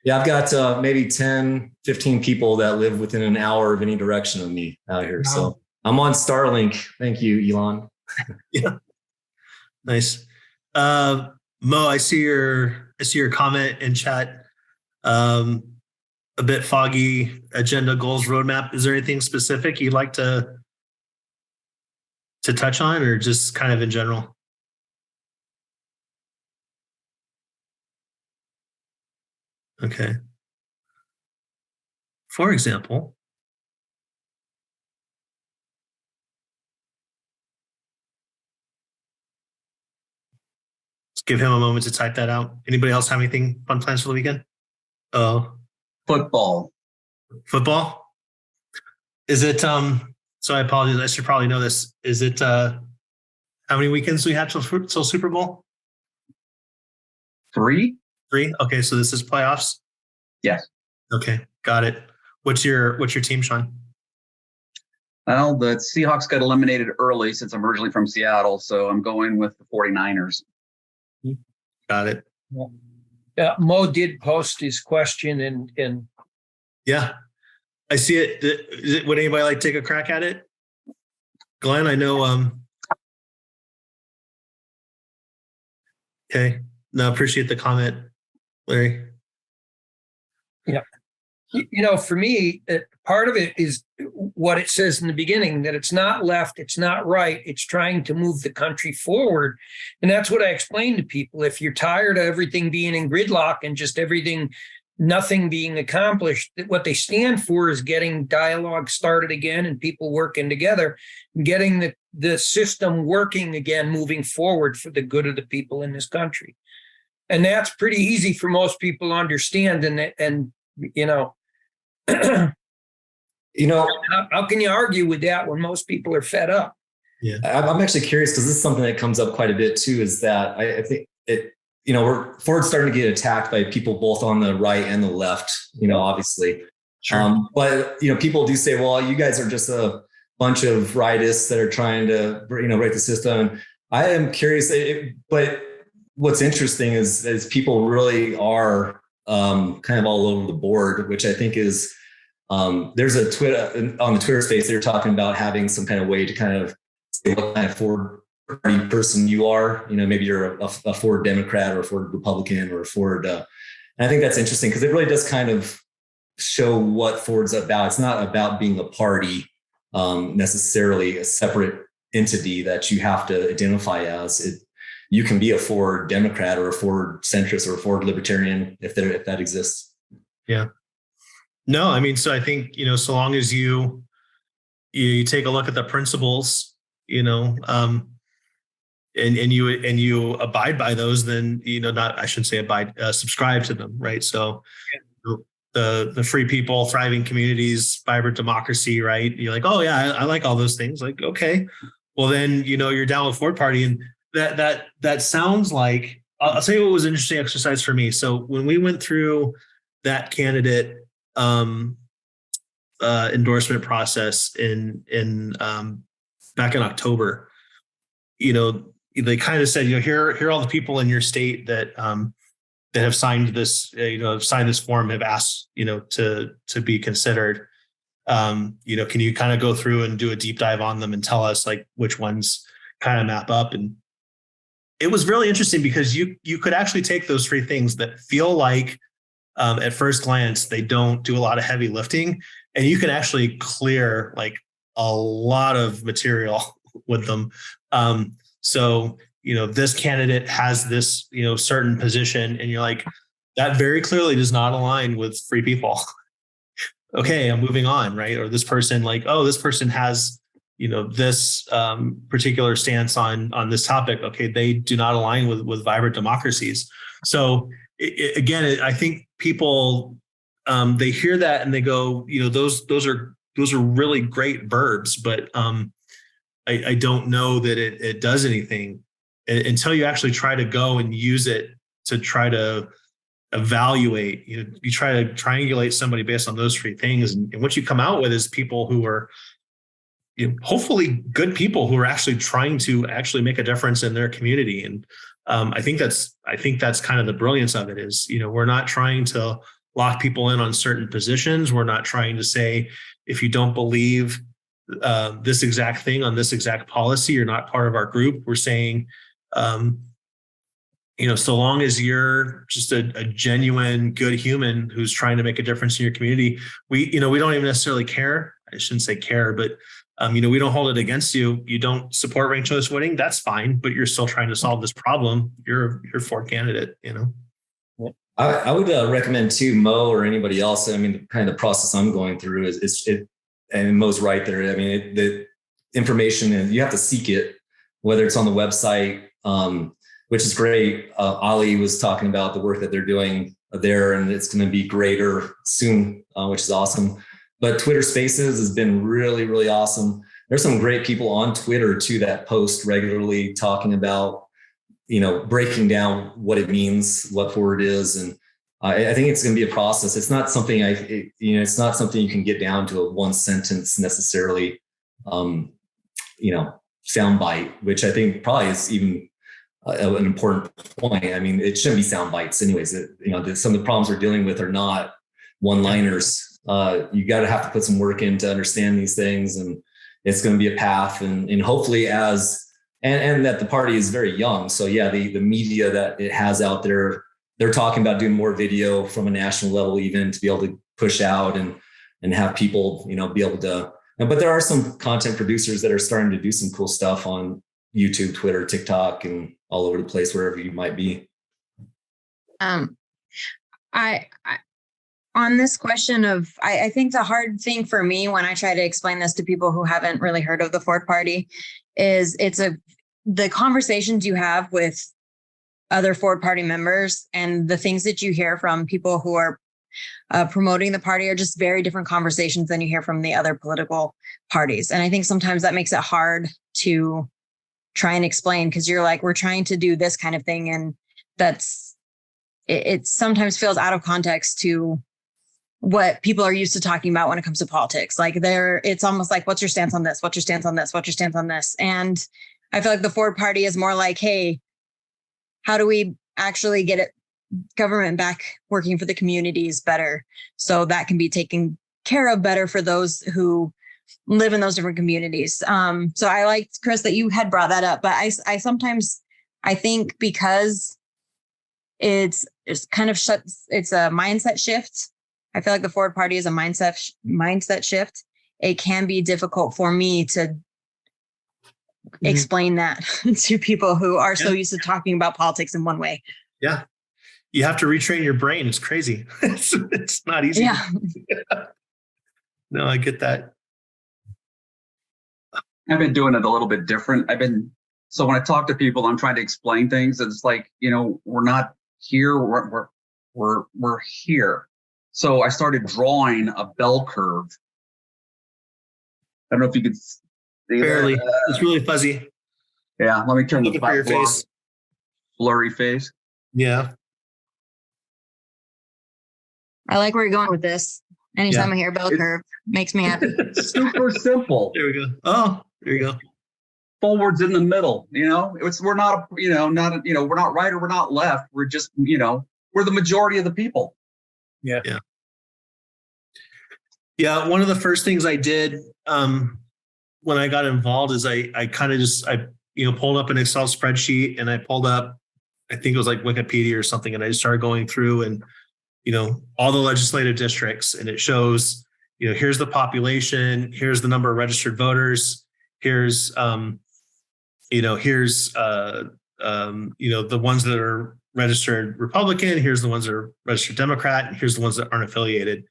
Yeah, I've got maybe 10, 15 people that live within an hour of any direction of me out here. Wow. So I'm on Starlink. Thank you, Elon.
Yeah. Nice. Mo, I see your comment in chat. A bit foggy agenda, goals, roadmap. Is there anything specific you'd like to touch on, or just kind of in general? Okay. For example, let's give him a moment to type that out. Anybody else have anything fun plans for the weekend?
Football.
Is it so I apologize, I should probably know this. Is it how many weekends do we have till Super Bowl?
3.
Okay, so this is playoffs?
Yes.
Okay, got it. What's your team, Sean?
Well, the Seahawks got eliminated early since I'm originally from Seattle, so I'm going with the 49ers.
Got it.
Yeah, Mo did post his question in.
Yeah, I see it. Would anybody like to take a crack at it? Glenn, I know. Okay. No, appreciate the comment, Larry.
Yeah. For me, part of it is what it says in the beginning, that it's not left, it's not right, it's trying to move the country forward. And that's what I explain to people. If you're tired of everything being in gridlock and just nothing being accomplished, what they stand for is getting dialogue started again and people working together and getting the system working again, moving forward for the good of the people in this country. And that's pretty easy for most people to understand. And you know, how can you argue with that when most people are fed up?
Yeah, I'm actually curious because this is something that comes up quite a bit too. Is that I think it, Ford's starting to get attacked by people both on the right and the left. Obviously,
Sure.
but people do say, well, you guys are just a bunch of rightists that are trying to break the system. I am curious, but what's interesting is people really are kind of all over the board, which I think is there's a Twitter on the Twitter space. They're talking about having some kind of way to kind of say what kind of Ford party person you are. Maybe you're a Ford Democrat or a Ford Republican or a Ford. And I think that's interesting because it really does kind of show what Ford's about. It's not about being a party, necessarily a separate entity that you have to identify as. You can be a Ford Democrat or a Ford centrist or a Ford libertarian if that exists.
Yeah. No, I mean, so I think, so long as you take a look at the principles, and you abide by those, then, I shouldn't say abide, subscribe to them. Right. So the free people, thriving communities, vibrant democracy, right? You're like, oh yeah, I like all those things. Like, okay, well then, you're down with Ford Party. And that sounds like, I'll tell you what was an interesting exercise for me. So when we went through that candidate endorsement process in back in October, they kind of said, here are all the people in your state that have signed this, signed this form, have asked, to be considered. Can you kind of go through and do a deep dive on them and tell us like which ones kind of map up? And it was really interesting because you could actually take those three things that feel like at first glance they don't do a lot of heavy lifting, and you can actually clear like a lot of material with them. So this candidate has this certain position, and you're like, that very clearly does not align with free people. Okay, I'm moving on, right? Or this person, like, oh, this person has this particular stance on this topic. Okay, they do not align with vibrant democracies. So again, I think people they hear that and they go, those are really great verbs, but I don't know that it does anything until you actually try to go and use it to try to evaluate. You try to triangulate somebody based on those three things, and what you come out with is people who are hopefully good people who are actually trying to actually make a difference in their community. And I think that's kind of the brilliance of it is, we're not trying to lock people in on certain positions. We're not trying to say, if you don't believe this exact thing on this exact policy, you're not part of our group. We're saying, so long as you're just a genuine good human who's trying to make a difference in your community, we don't even necessarily care. I shouldn't say care, but we don't hold it against you. You don't support ranked choice voting, that's fine, but you're still trying to solve this problem. You're Ford candidate,
I would recommend too, Mo or anybody else. I mean, kind of the process I'm going through is and Mo's right there. I mean, the information, and you have to seek it, whether it's on the website, which is great. Ali was talking about the work that they're doing there, and it's going to be greater soon, which is awesome. But Twitter Spaces has been really, really awesome. There's some great people on Twitter too that post regularly talking about, breaking down what it means, what Forward is. And I think it's going to be a process. It's not something it's not something you can get down to a one sentence necessarily, soundbite, which I think probably is even an important point. I mean, it shouldn't be sound bites anyways. Some of the problems we're dealing with are not one-liners. You got to have to put some work in to understand these things, and it's going to be a path. And hopefully and that the party is very young. So yeah, the media that it has out there, they're talking about doing more video from a national level, even to be able to push out and have people, be able to, but there are some content producers that are starting to do some cool stuff on YouTube, Twitter, TikTok, and all over the place, wherever you might be.
on this question of, I think the hard thing for me when I try to explain this to people who haven't really heard of the Ford Party is the conversations you have with other Ford Party members and the things that you hear from people who are promoting the party are just very different conversations than you hear from the other political parties. And I think sometimes that makes it hard to try and explain, because you're like, we're trying to do this kind of thing. And it sometimes feels out of context to what people are used to talking about when it comes to politics. Like it's almost like, what's your stance on this? What's your stance on this? What's your stance on this? And I feel like the Ford Party is more like, hey, how do we actually get government back working for the communities better, so that can be taken care of better for those who live in those different communities. So I liked, Chris, that you had brought that up, but I sometimes, I think because it's kind of it's a mindset shift. I feel like the Ford Party is a mindset shift. It can be difficult for me to explain that to people who are so used to talking about politics in one way.
Yeah. You have to retrain your brain. It's crazy. It's not easy.
Yeah.
No, I get that.
I've been doing it a little bit different. So when I talk to people, I'm trying to explain things. It's like, we're not here. We're here. So I started drawing a bell curve. I don't know if you could see
Barely.
that.
It's really fuzzy.
Yeah. Let me turn
Look
the
at your face.
blurry face.
Yeah.
I like where you're going with this. Anytime I hear bell curve, makes me happy.
Super simple.
There we go. Oh, there you go.
Forward's in the middle. We're not we're not right or we're not left. We're just, we're the majority of the people.
Yeah.
Yeah. Yeah. One of the first things I did when I got involved is I kind of just pulled up an Excel spreadsheet, and I pulled up, I think it was like Wikipedia or something, and I just started going through and all the legislative districts, and it shows, here's the population, here's the number of registered voters, here's the ones that are registered Republican, here's the ones that are registered Democrat, and here's the ones that aren't affiliated.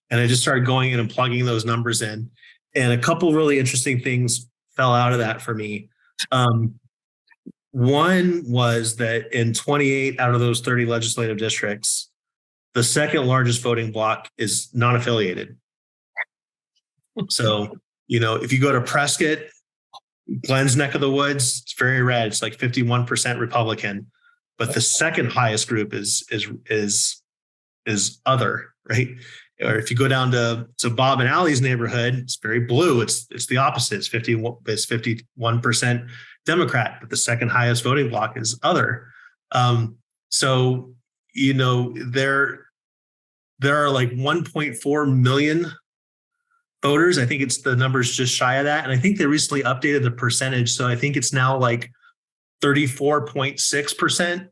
And I just started going in and plugging those numbers in. And a couple really interesting things fell out of that for me. One was that in 28 out of those 30 legislative districts, the second largest voting bloc is non-affiliated. So, if you go to Prescott, Glenn's neck of the woods, it's very red. It's like 51% Republican, but the second highest group is other, right? Or if you go down to Bob and Allie's neighborhood, it's very blue. It's the opposite. It's 51% Democrat, but the second highest voting bloc is other. So there are like 1.4 million voters. I think it's the number's just shy of that. And I think they recently updated the percentage. So I think it's now like 34.6%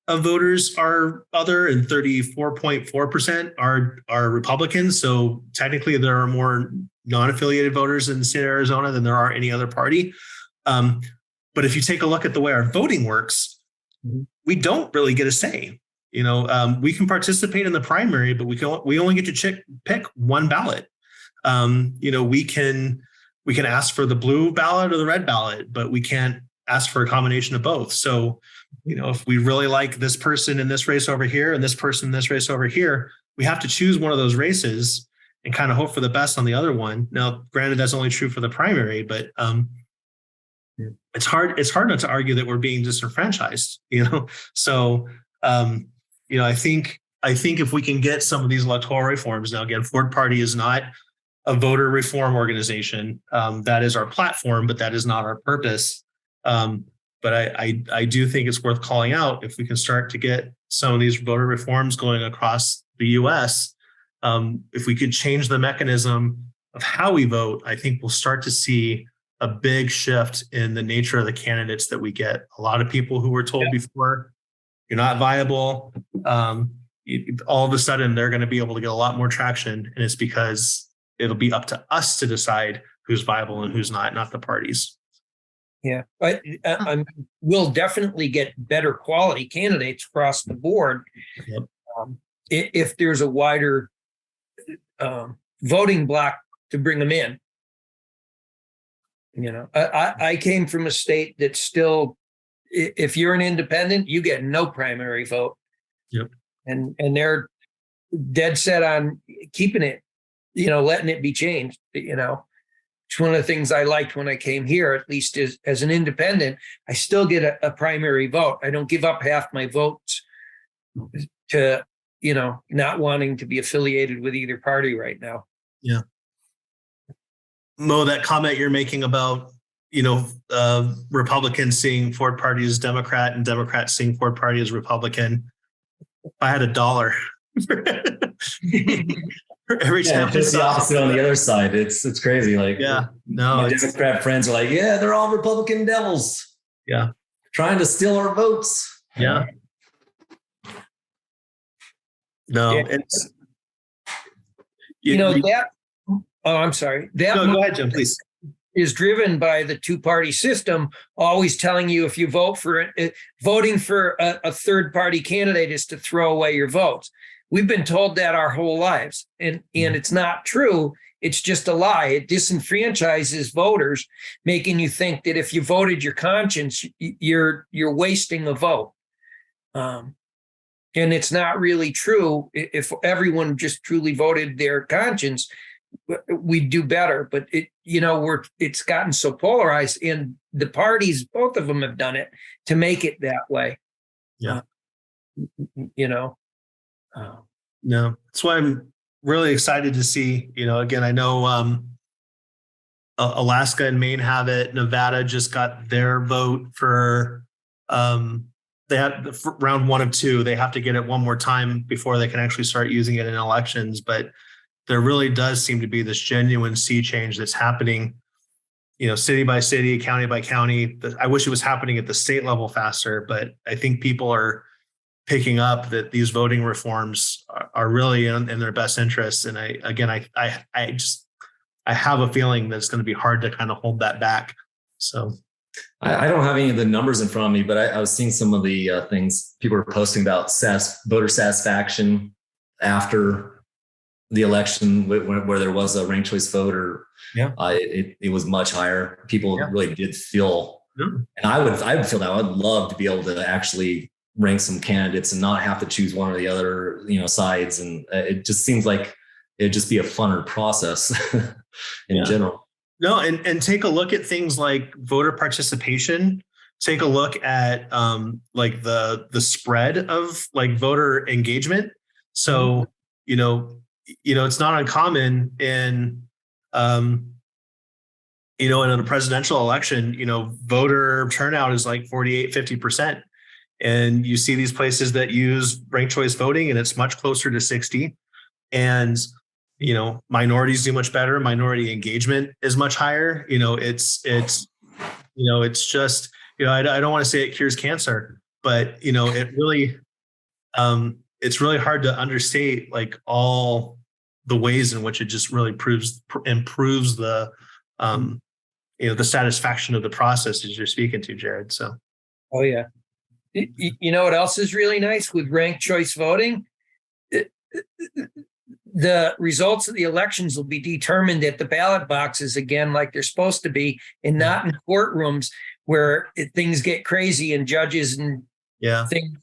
of voters are other and 34.4% are Republicans. So technically there are more non-affiliated voters in the state of Arizona than there are any other party. But if you take a look at the way our voting works, we don't really get a say. We can participate in the primary, but we only get to pick one ballot. We can ask for the blue ballot or the red ballot, but we can't ask for a combination of both. So, if we really like this person in this race over here and this person in this race over here, we have to choose one of those races and kind of hope for the best on the other one. Now, granted, that's only true for the primary, but it's hard not to argue that we're being disenfranchised. So I think if we can get some of these electoral reforms, now again, Ford Party is not a voter reform organization. That is our platform, but that is not our purpose. But I do think it's worth calling out if we can start to get some of these voter reforms going across the U.S. If we could change the mechanism of how we vote, I think we'll start to see a big shift in the nature of the candidates that we get. A lot of people who were told before, you're not viable, all of a sudden they're going to be able to get a lot more traction. And it's because it'll be up to us to decide who's viable and who's not the parties.
Yeah, but we'll definitely get better quality candidates across the board.
Yep.
If there's a wider voting block to bring them in. You know, I came from a state that still, if you're an independent, you get no primary vote.
Yep.
And they're dead set on keeping it, you know, letting it be changed. You know, it's one of the things I liked when I came here, at least as an independent, I still get a primary vote. I don't give up half my votes to, you know, not wanting to be affiliated with either party right now.
Yeah. Mo, that comment you're making about, you know, Republicans seeing Ford Party as Democrat and Democrats seeing Ford Party as Republican. If I had $1 for every time,
it's the opposite on the other side. It's crazy. Like,
yeah, no,
my Democrat friends are like, yeah, they're all Republican devils.
Yeah,
trying to steal our votes.
Yeah. No,
Yeah.
it's
that. Oh, I'm sorry. That
go ahead, Jim, please.
Is driven by the two-party system, always telling you if you vote for voting for a third-party candidate is to throw away your votes. We've been told that our whole lives, and it's not true. It's just a lie. It disenfranchises voters, making you think that if you voted your conscience, you're wasting a vote. And it's not really true. If everyone just truly voted their conscience, we'd do better. But it's gotten so polarized, and the parties, both of them have done it to make it that way.
Yeah.
No,
that's why I'm really excited to see, again, I know Alaska and Maine have it. Nevada just got their vote for, they had for round 1 of 2. They have to get it one more time before they can actually start using it in elections. But there really does seem to be this genuine sea change that's happening, city by city, county by county. I wish it was happening at the state level faster, but I think people are picking up that these voting reforms are really in their best interests. And I have a feeling that it's going to be hard to kind of hold that back. So
I don't have any of the numbers in front of me, but I was seeing some of the things people were posting about voter satisfaction after the election where there was a ranked choice vote, or it was much higher. People really did feel, and I would feel that. I would love to be able to actually rank some candidates and not have to choose one or the other, sides. And it just seems like it'd just be a funner process in general.
No, and take a look at things like voter participation. Take a look at like the spread of like voter engagement. So, it's not uncommon in in a presidential election, voter turnout is like 48-50%. And you see these places that use ranked choice voting, and it's much closer to 60. And, minorities do much better. Minority engagement is much higher. It's just, I don't want to say it cures cancer, but, it really, it's really hard to understate like all the ways in which it just really improves the, the satisfaction of the process as you're speaking to, Jared. So.
Oh, yeah. You know what else is really nice with ranked choice voting? The results of the elections will be determined at the ballot boxes again, like they're supposed to be, and not in courtrooms where things get crazy and judges and things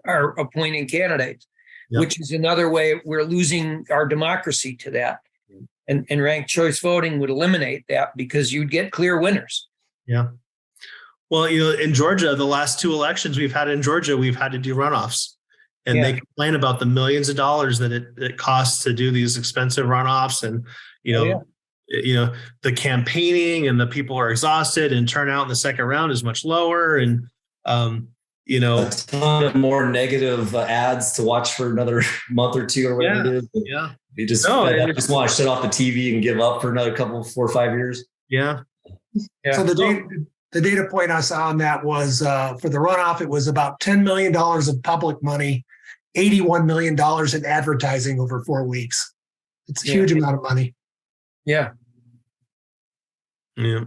are appointing candidates, which is another way we're losing our democracy to that. And ranked choice voting would eliminate that because you'd get clear winners.
Yeah. Well, in Georgia, the last 2 elections we've had in Georgia, we've had to do runoffs, and they complain about the millions of dollars that it costs to do these expensive runoffs. And, the campaigning and the people are exhausted, and turnout in the second round is much lower. And,
a ton of more negative ads to watch for another month or 2 or whatever it is.
Yeah.
You just want to shut off the TV and give up for another 4 or 5 years.
Yeah.
So the data point I saw on that was for the runoff, it was about $10 million of public money, $81 million in advertising over 4 weeks. It's a huge amount of money.
Yeah.
Yeah.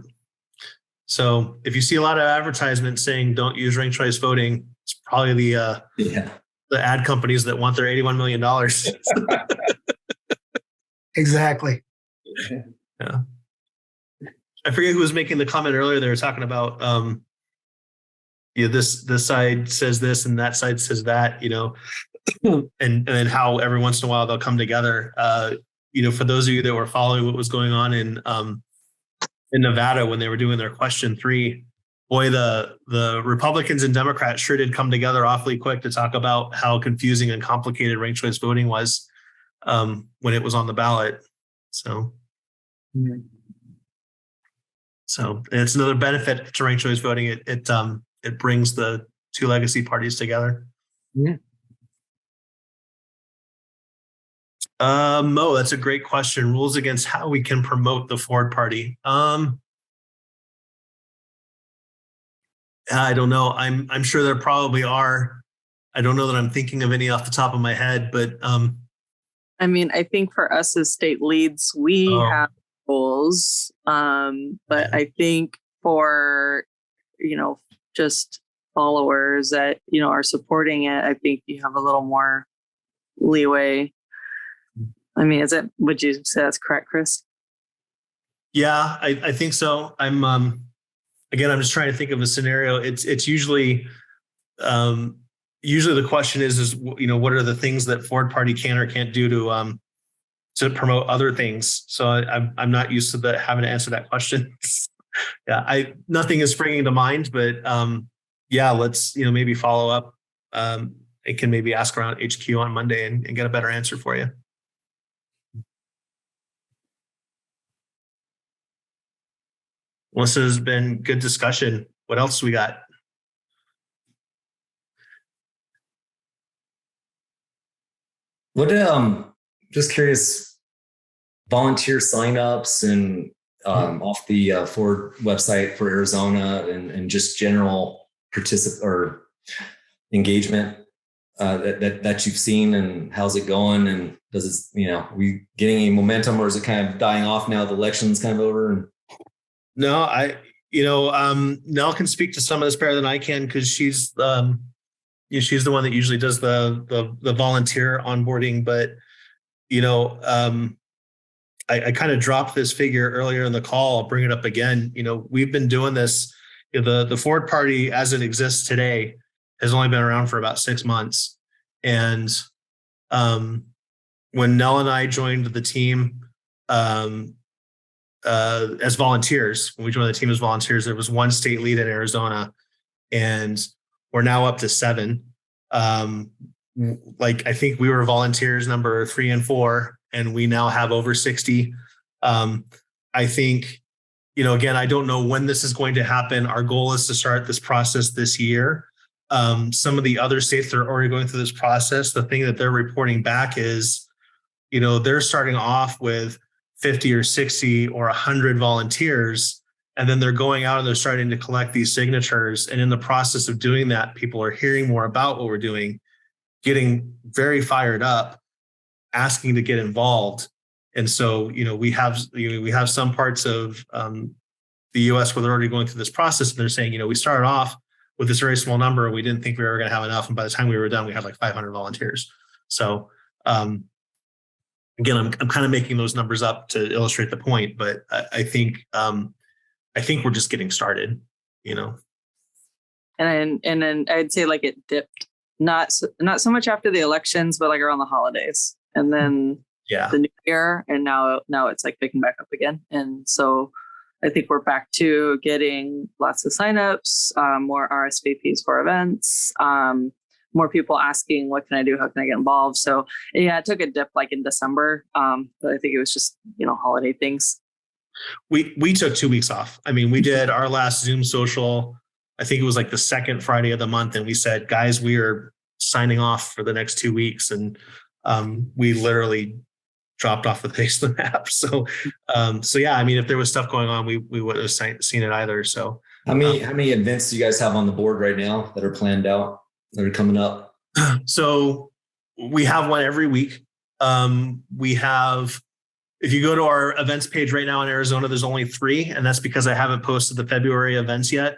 So if you see a lot of advertisements saying don't use ranked choice voting, it's probably the ad companies that want their $81 million.
Exactly.
Yeah. I forget who was making the comment earlier. They were talking about, this side says this and that side says that, and then how every once in a while they'll come together. For those of you that were following what was going on in Nevada when they were doing their question 3, boy, the Republicans and Democrats sure did come together awfully quick to talk about how confusing and complicated ranked choice voting was when it was on the ballot. So it's another benefit to ranked choice voting. It brings the two legacy parties together.
Yeah.
Mo, that's a great question. Rules against how we can promote the Ford Party. I don't know. I'm sure there probably are. I don't know that I'm thinking of any off the top of my head, but
I mean, I think for us as state leads, we have goals. But I think for, just followers that, are supporting it, I think you have a little more leeway. I mean, would you say that's correct, Chris?
Yeah, I think so. I'm just trying to think of a scenario. It's usually the question is what are the things that Ford Party can or can't do to promote other things. So I'm not used to having to answer that question. Yeah, nothing is springing to mind, but let's maybe follow up. I can maybe ask around HQ on Monday and get a better answer for you. Well, this has been good discussion. What else we got?
What just curious, volunteer signups and off the Ford website for Arizona and just general engagement that you've seen, and how's it going, and does it, we getting any momentum, or is it kind of dying off now the election's kind of over?
No, Nell can speak to some of this better than I can, because she's she's the one that usually does the volunteer onboarding. But I kind of dropped this figure earlier in the call. I'll bring it up again. We've been doing this. The Ford Party, as it exists today, has only been around for about 6 months. And when Nell and I joined the team as volunteers, when we joined the team as volunteers, there was 1 state lead in Arizona, and we're now up to 7. I think we were volunteers number 3 and 4, and we now have over 60. I think, again, I don't know when this is going to happen. Our goal is to start this process this year. Some of the other states that are already going through this process, the thing that they're reporting back is, they're starting off with 50 or 60 or 100 volunteers, and then they're going out and they're starting to collect these signatures. And in the process of doing that, people are hearing more about what we're doing, getting very fired up, asking to get involved. And so, we have some parts of the US where they're already going through this process, and they're saying, we started off with this very small number, and we didn't think we were going to have enough. And by the time we were done, we had like 500 volunteers. So again, I'm kind of making those numbers up to illustrate the point, but I think we're just getting started, And
then I'd say it dipped, not so much after the elections, but around the holidays, and then the new year, and now it's picking back up again. And so I think we're back to getting lots of signups, more RSVPs for events, more people asking, what can I do? How can I get involved? So yeah, it took a dip in December. But I think it was just, holiday things.
We took 2 weeks off. I mean, we did our last Zoom social. I think it was the second Friday of the month. And we said, guys, we are signing off for the next 2 weeks. And we literally dropped off the face of the map. So yeah, I mean, if there was stuff going on, we wouldn't have seen it either. So
how many events do you guys have on the board right now that are planned out, that are coming up?
So we have one every week. We have, if you go to our events page right now in Arizona, there's only 3, and that's because I haven't posted the February events yet.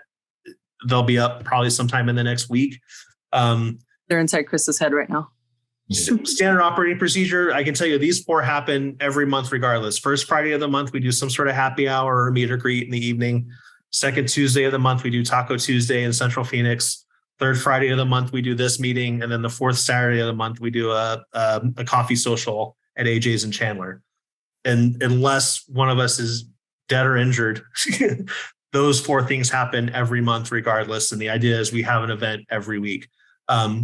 They'll be up probably sometime in the next week.
They're inside Chris's head right now.
Standard operating procedure. I can tell you these 4 happen every month regardless. First Friday of the month, we do some sort of happy hour or meet or greet in the evening. Second Tuesday of the month, we do Taco Tuesday in Central Phoenix. Third Friday of the month, we do this meeting. And then the fourth Saturday of the month, we do a coffee social at AJ's in Chandler. And unless one of us is dead or injured, those 4 things happen every month regardless. And the idea is we have an event every week.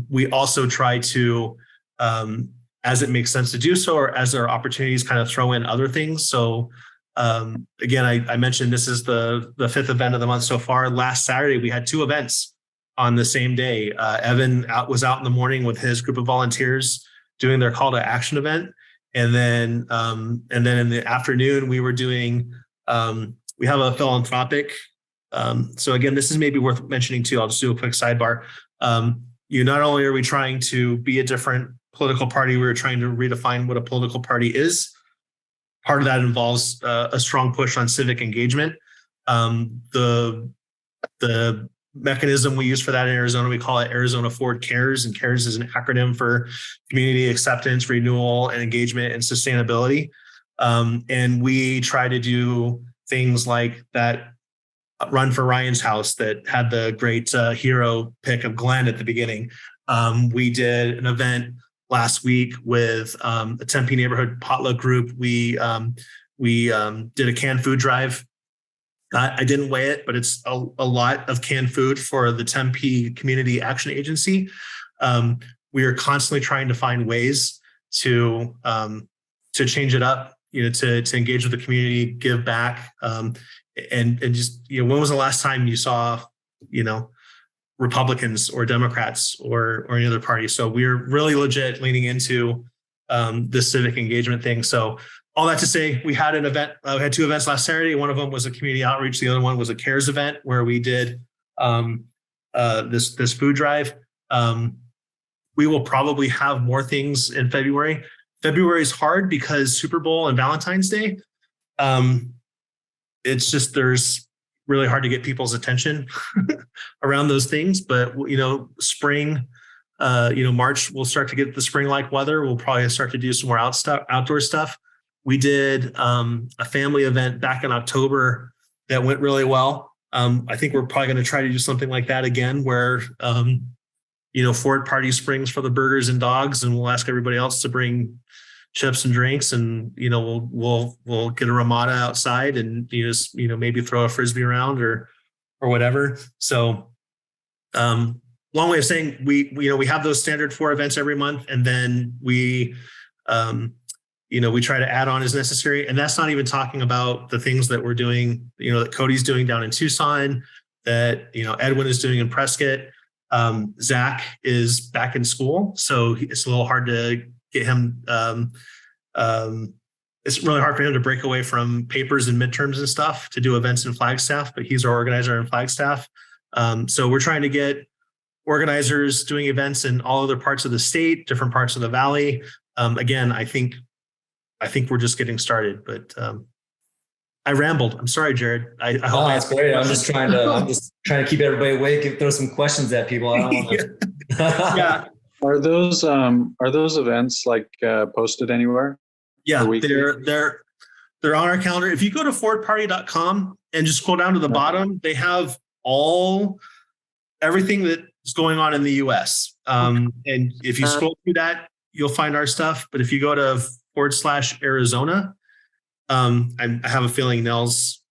We also try to, as it makes sense to do so, or as there are opportunities, kind of throw in other things. So again, I mentioned this is the 5th event of the month so far. Last Saturday, we had 2 events on the same day. Evan was out in the morning with his group of volunteers doing their call to action event. And then in the afternoon, we were doing, we have a philanthropic. So again, this is maybe worth mentioning too. I'll just do a quick sidebar. Not only are we trying to be a different political party, we're trying to redefine what a political party is. Part of that involves a strong push on civic engagement. The mechanism we use for that in Arizona, we call it Arizona Forward Cares, and Cares is an acronym for community acceptance, renewal, and engagement and sustainability. And we try to do things like that Run for Ryan's House that had the great hero pick of Glenn at the beginning. We did an event last week with a Tempe neighborhood potluck group. We did a canned food drive. I didn't weigh it, but it's a lot of canned food for the Tempe Community Action Agency. We are constantly trying to find ways to change it up, to engage with the community, give back, and just, when was the last time you saw, Republicans or Democrats or any other party? So we're really legit leaning into this civic engagement thing. So all that to say, we had an event. We had 2 events last Saturday. One of them was a community outreach. The other one was a CARES event where we did this food drive. We will probably have more things in February. February is hard because Super Bowl and Valentine's Day. It's just, there's really hard to get people's attention around those things. But, spring, March, we'll start to get the spring-like weather. We'll probably start to do some more outdoor stuff. We did a family event back in October that went really well. I think we're probably going to try to do something like that again, where, Ford Party springs for the burgers and dogs, and we'll ask everybody else to bring chips and drinks, and we'll get a Ramada outside and maybe throw a frisbee around or whatever. So long way of saying we have those standard 4 events every month, and then we try to add on as necessary. And that's not even talking about the things that we're doing, that Cody's doing down in Tucson, that Edwin is doing in Prescott. Zach is back in school, so it's a little hard to get him. It's really hard for him to break away from papers and midterms and stuff to do events in Flagstaff, but he's our organizer in Flagstaff. So we're trying to get organizers doing events in all other parts of the state, different parts of the valley. Again, I think we're just getting started, but I rambled. I'm sorry, Jared. I hope
that's great. I'm just trying to keep everybody awake and throw some questions at people. I don't want to.
Yeah.
Are those events posted anywhere?
Yeah, they're on our calendar. If you go to forwardparty.com and just scroll down to the bottom, they have everything that is going on in the US. And if you scroll through that, you'll find our stuff. But if you go to /Arizona, I have a feeling Nell's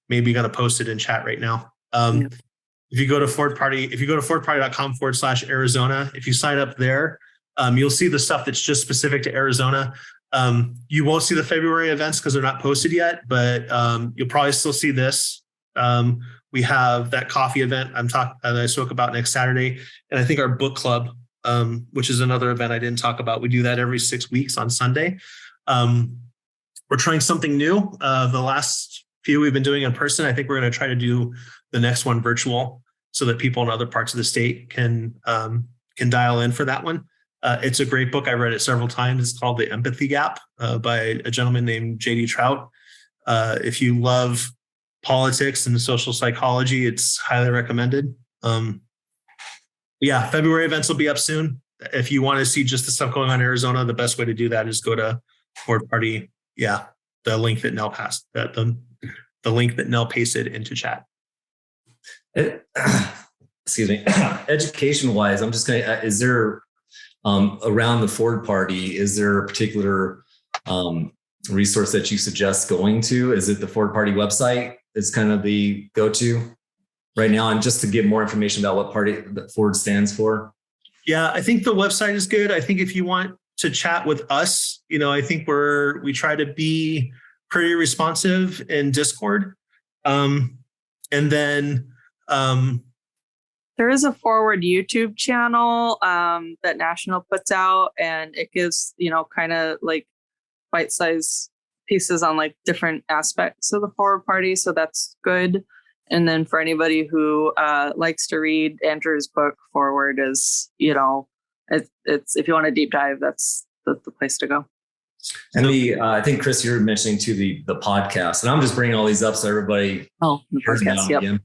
maybe going to post it in chat right now. If you go to forwardparty.com /Arizona, if you sign up there, you'll see the stuff that's just specific to Arizona. You won't see the February events because they're not posted yet, but you'll probably still see this. We have that coffee event that I spoke about next Saturday. And I think our book club, which is another event I didn't talk about. We do that every 6 weeks on Sunday. We're trying something new. The last few we've been doing in person. I think we're going to try to do the next one virtual so that people in other parts of the state can dial in for that one. It's a great book. I read it several times. It's called The Empathy Gap by a gentleman named J.D. Trout. If you love politics and social psychology, it's highly recommended. February events will be up soon. if you want to see just the stuff going on in Arizona, the best way to do that is go to Forward Party. Yeah, the link that Nell passed, the link that Nell pasted into chat.
Excuse me. Education wise, I'm just going to, is there around the Forward Party, is there a particular resource that you suggest going to? Is it the Forward Party website? Is kind of the go-to right now, and just to get more information about what party the Forward stands for?
Yeah, I think the website is good. I think if you want to chat with us, I think we try to be pretty responsive in Discord. And then
there is a Forward YouTube channel that National puts out, and it gives, kind of like bite-sized pieces on like different aspects of the Forward Party. So that's good. And then for anybody who likes to read, Andrew's book Forward is, it's if you want a deep dive, that's the place to go.
And I think Chris, you're mentioning too the podcast, and I'm just bringing all these up so everybody.
Oh, the podcast. Yep.
Again.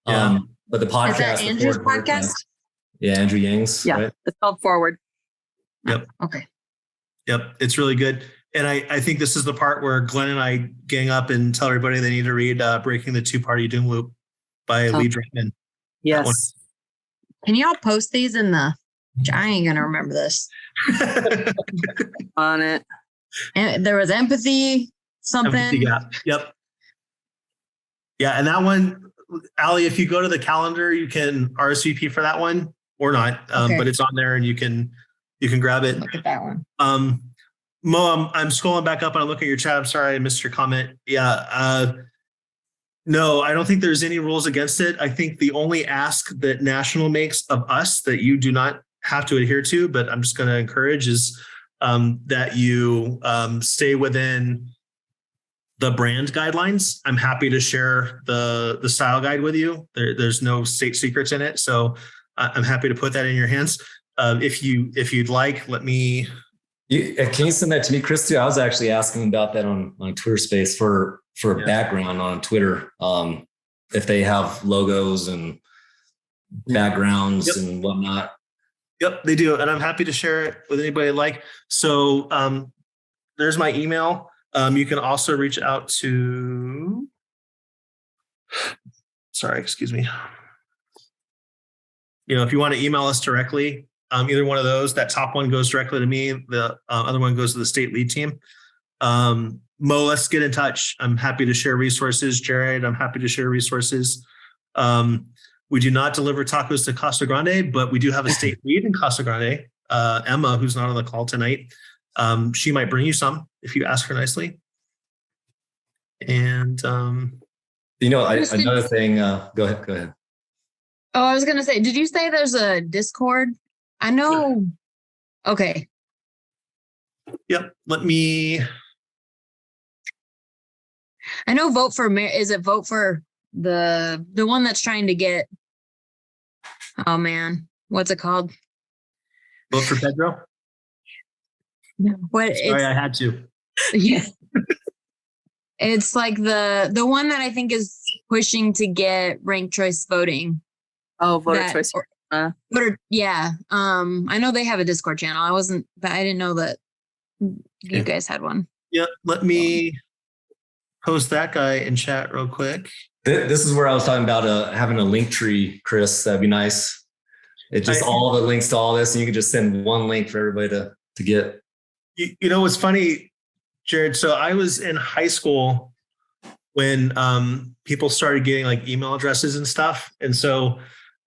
Yeah.
But the podcast,
is that Andrew's podcast?
Yeah, Andrew Yang's.
Yeah,
right?
It's called Forward.
Yep.
Okay.
Yep, it's really good. And I think this is the part where Glenn and I gang up and tell everybody they need to read Breaking the Two-Party Doom Loop by Lee Drutman.
Yes.
Can y'all post these in the... I ain't going to remember this.
On it.
And there was empathy, something.
Empathy gap. Yep. Yeah, and that one, Allie, if you go to the calendar, you can RSVP for that one or not,
Okay.
but it's on there and you can grab it.
Look at that one.
Mo, I'm scrolling back up and I'm looking at your chat. I'm sorry, I missed your comment. Yeah. No, I don't think there's any rules against it. I think the only ask that National makes of us that you do not have to adhere to, but I'm just going to encourage is that you stay within the brand guidelines. I'm happy to share the style guide with you. There's no state secrets in it. So I'm happy to put that in your hands. If you'd like, let me...
Can you send that to me, Chris, too? I was actually asking about that on Twitter Space for a background on Twitter. If they have logos and backgrounds and whatnot.
Yep, they do. And I'm happy to share it with anybody like. So there's my email. You can also reach out to... Sorry, excuse me. If you want to email us directly, either one of those, that top one goes directly to me. The other one goes to the state lead team. Mo, let's get in touch. I'm happy to share resources. Jared, I'm happy to share resources. We do not deliver tacos to Casa Grande, but we do have a state lead in Casa Grande, Emma, who's not on the call tonight. She might bring you some if you ask her nicely. And
another thing. Go ahead.
Oh, I was going to say, did you say there's a Discord? I know. Yeah. Okay.
Yep.
I know vote for mayor. Is it vote for the one that's trying to get, oh man, what's it called?
Vote for Pedro? Sorry, I had to.
Yeah. It's like the one that I think is pushing to get ranked choice voting.
Oh, voter choice.
Yeah. I know they have a Discord channel. I didn't know that you guys had one.
Yeah. Let me post that guy in chat real quick.
This is where I was talking about having a link tree, Chris. That'd be nice. It's just all the links to all this, and you can just send one link for everybody to get.
You know what's funny, Jared? So I was in high school when people started getting like email addresses and stuff, and so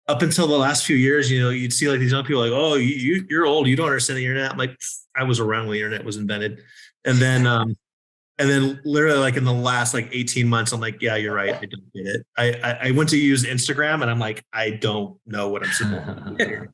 up until the last few years, you'd see like these young people like, oh, you're old, you don't understand the internet. I'm like, I was around when the internet was invented, and then literally like in the last like 18 months, I'm like, yeah, you're right, I don't get it. I went to use Instagram, and I'm like, I don't know what I'm supposed to do here.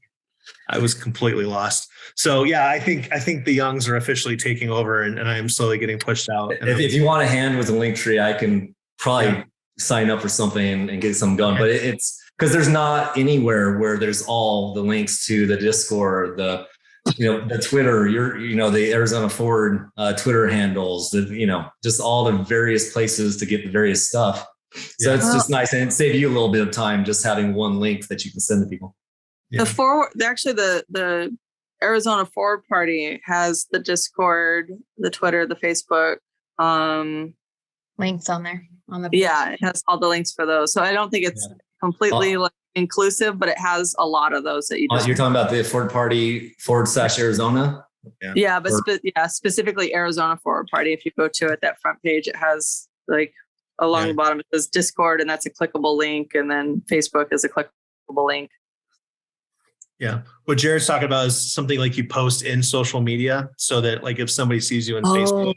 I was completely lost. So yeah, I think the youngs are officially taking over, and I am slowly getting pushed out.
If you want a hand with a link tree, I can probably sign up for something and get something going. But it's because there's not anywhere where there's all the links to the Discord, the Twitter, the Arizona Forward Twitter handles, just all the various places to get the various stuff. So it's just nice, and it saves you a little bit of time just having one link that you can send to people.
The Forward, actually, the Arizona Forward Party has the Discord, the Twitter, the Facebook.
Links on there on the
Yeah, it has all the links for those. So I don't think it's completely like inclusive, but it has a lot of those that you just.
You're talking about the Forward Party /Arizona?
Yeah, but specifically Arizona Forward Party. If you go to it, that front page, it has like along the bottom, it says Discord, and that's a clickable link. And then Facebook is a clickable link.
Yeah. What Jared's talking about is something like you post in social media so that like if somebody sees you on Facebook,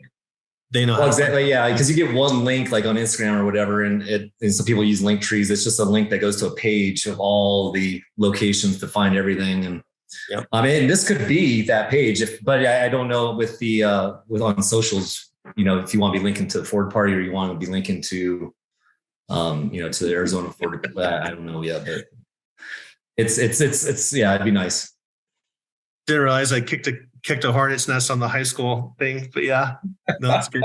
they know.
Well, exactly. Yeah. Because you get one link like on Instagram or whatever. And some people use link trees. It's just a link that goes to a page of all the locations to find everything. And I mean, this could be that page, but I don't know with the, with on socials, you know, if you want to be linking to the Forward Party or you want to be linking to, you know, to the Arizona Forward, I don't know yet, but it's it'd be nice.
Didn't realize I kicked a hornet's nest on the high school thing, but no, that's good.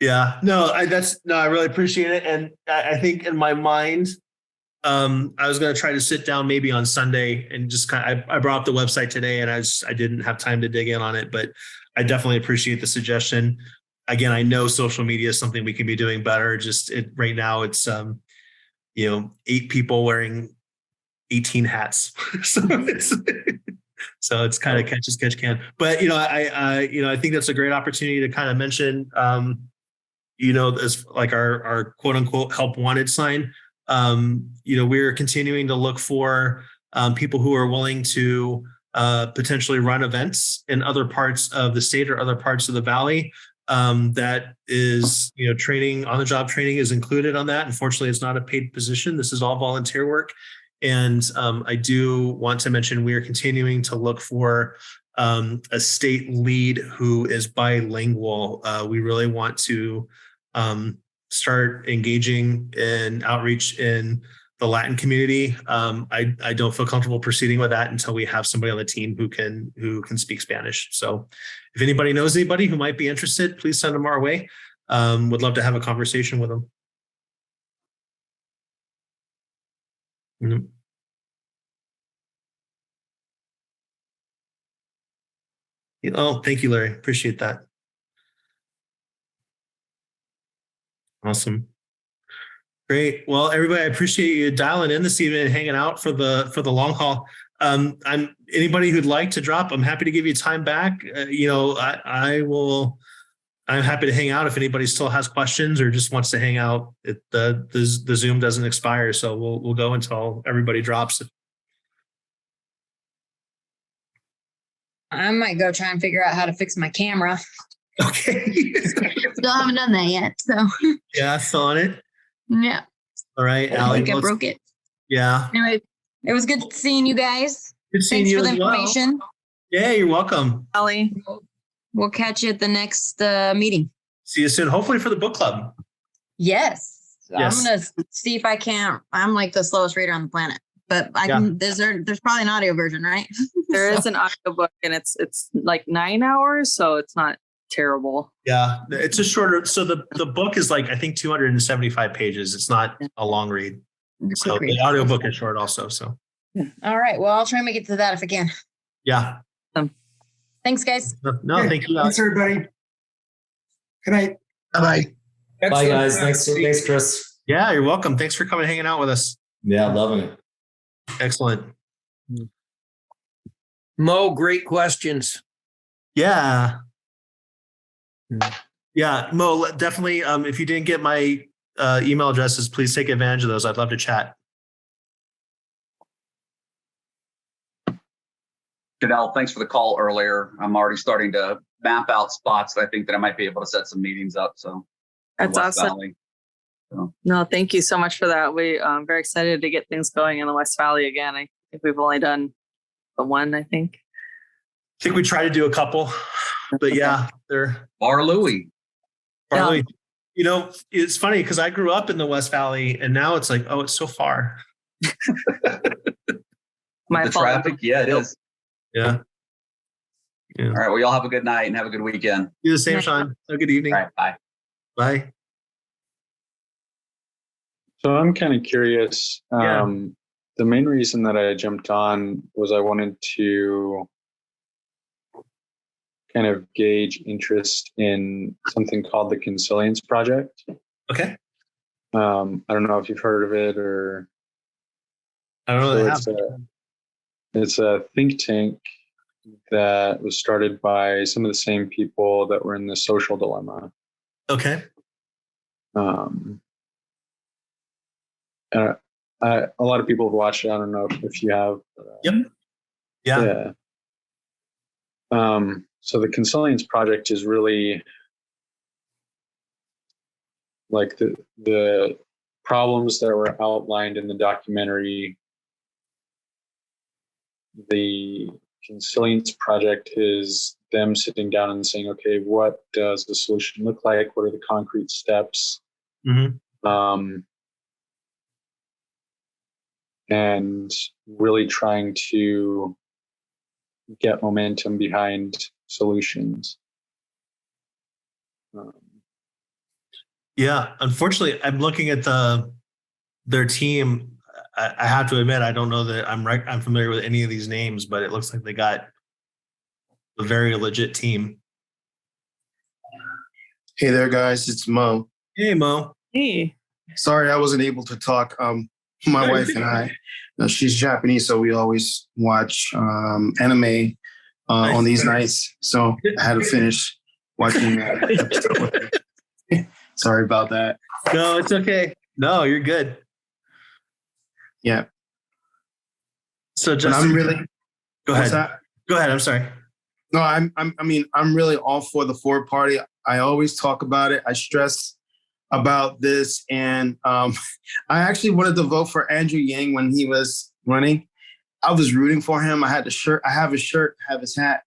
I really appreciate it. And I think in my mind, I was going to try to sit down maybe on Sunday and just I brought up the website today and I didn't have time to dig in on it, but I definitely appreciate the suggestion. Again, I know social media is something we can be doing better. Right now it's, 8 people wearing 18 hats. so it's kind of catch as catch can. But I think that's a great opportunity to kind of mention, as like our quote unquote help wanted sign. We're continuing to look for people who are willing to potentially run events in other parts of the state or other parts of the valley. That is, training, on the job training is included on that. Unfortunately, it's not a paid position. This is all volunteer work. And I do want to mention we are continuing to look for a state lead who is bilingual. We really want to start engaging in outreach in the Latin community. I don't feel comfortable proceeding with that until we have somebody on the team who can speak Spanish. So if anybody knows anybody who might be interested, please send them our way. Would love to have a conversation with them. Mm-hmm. Oh, thank you, Larry. Appreciate that. Awesome. Great. Well, everybody, I appreciate you dialing in this evening and hanging out for the long haul. Anybody who'd like to drop, I'm happy to give you time back. I'm happy to hang out if anybody still has questions or just wants to hang out. The Zoom doesn't expire, so we'll go until everybody drops.
I might go try and figure out how to fix my camera.
Okay.
Still haven't done that yet. So
yeah, still on it.
Yeah.
All right,
Allie. I think I broke it.
Yeah.
Anyway, it was good seeing you guys.
Good seeing you.
Thanks for the information.
Yeah, you're welcome.
Allie.
We'll catch you at the next meeting.
See you soon. Hopefully for the book club.
Yes.
Yes.
I'm gonna see if I can't. I'm like the slowest reader on the planet, but I can. There's probably an audio version, right?
There is an audiobook, and it's like 9 hours, so it's not terrible.
Yeah, it's a shorter. So the book is like I think 275 pages. It's not a long read. So the audiobook is short also. So.
All right. Well, I'll try and make it to that if I can.
Yeah.
Thanks, guys.
No, thank you.
Thanks, everybody. Good night.
Bye. Bye, guys. Thanks, Chris.
Yeah, you're welcome. Thanks for coming and hanging out with us.
Yeah, loving it.
Excellent.
Mo, great questions.
Yeah. Yeah, Mo, definitely. If you didn't get my email addresses, please take advantage of those. I'd love to chat.
Janelle, thanks for the call earlier. I'm already starting to map out spots that I think that I might be able to set some meetings up. So
that's awesome.
Valley. So.
No, thank you so much for that. I'm very excited to get things going in the West Valley again. I think we've only done the one, I think.
I think we try to do a couple, but yeah, they're
Bar Louie.
Yeah. It's funny because I grew up in the West Valley and now it's like, oh, it's so far.
My traffic. Yeah, it is.
Yeah.
All right. Well, y'all have a good night and have a good weekend.
You the same, Sean. Have a good evening.
All right. Bye.
Bye.
So I'm kind of curious. the main reason that I jumped on was I wanted to kind of gauge interest in something called the Consilience Project.
Okay.
I don't know if you've heard of it or.
I don't really have.
It's a think tank that was started by some of the same people that were in the social dilemma.
Okay.
A lot of people have watched it. I don't know if you have.
Yep. Yeah.
So the Consilience Project is really like the problems that were outlined in the documentary. The Consilience Project is them sitting down and saying, okay, what does the solution look like? What are the concrete steps?
Mm-hmm.
And really trying to get momentum behind solutions.
Yeah, unfortunately, I'm looking at their team. I have to admit, I don't know that I'm familiar with any of these names, but it looks like they got a very legit team.
Hey there, guys. It's Mo.
Hey, Mo.
Hey.
Sorry, I wasn't able to talk. My wife and I, she's Japanese, so we always watch anime on these nights. So I had to finish watching that episode. Sorry about that.
No, it's okay. No, you're good.
Yeah.
So just
I'm really.
Go ahead. Go ahead. I'm sorry.
No, I'm really all for the Forward Party. I always talk about it. I stress about this, and I actually wanted to vote for Andrew Yang when he was running. I was rooting for him. I had the shirt. I have his shirt. I have his hat.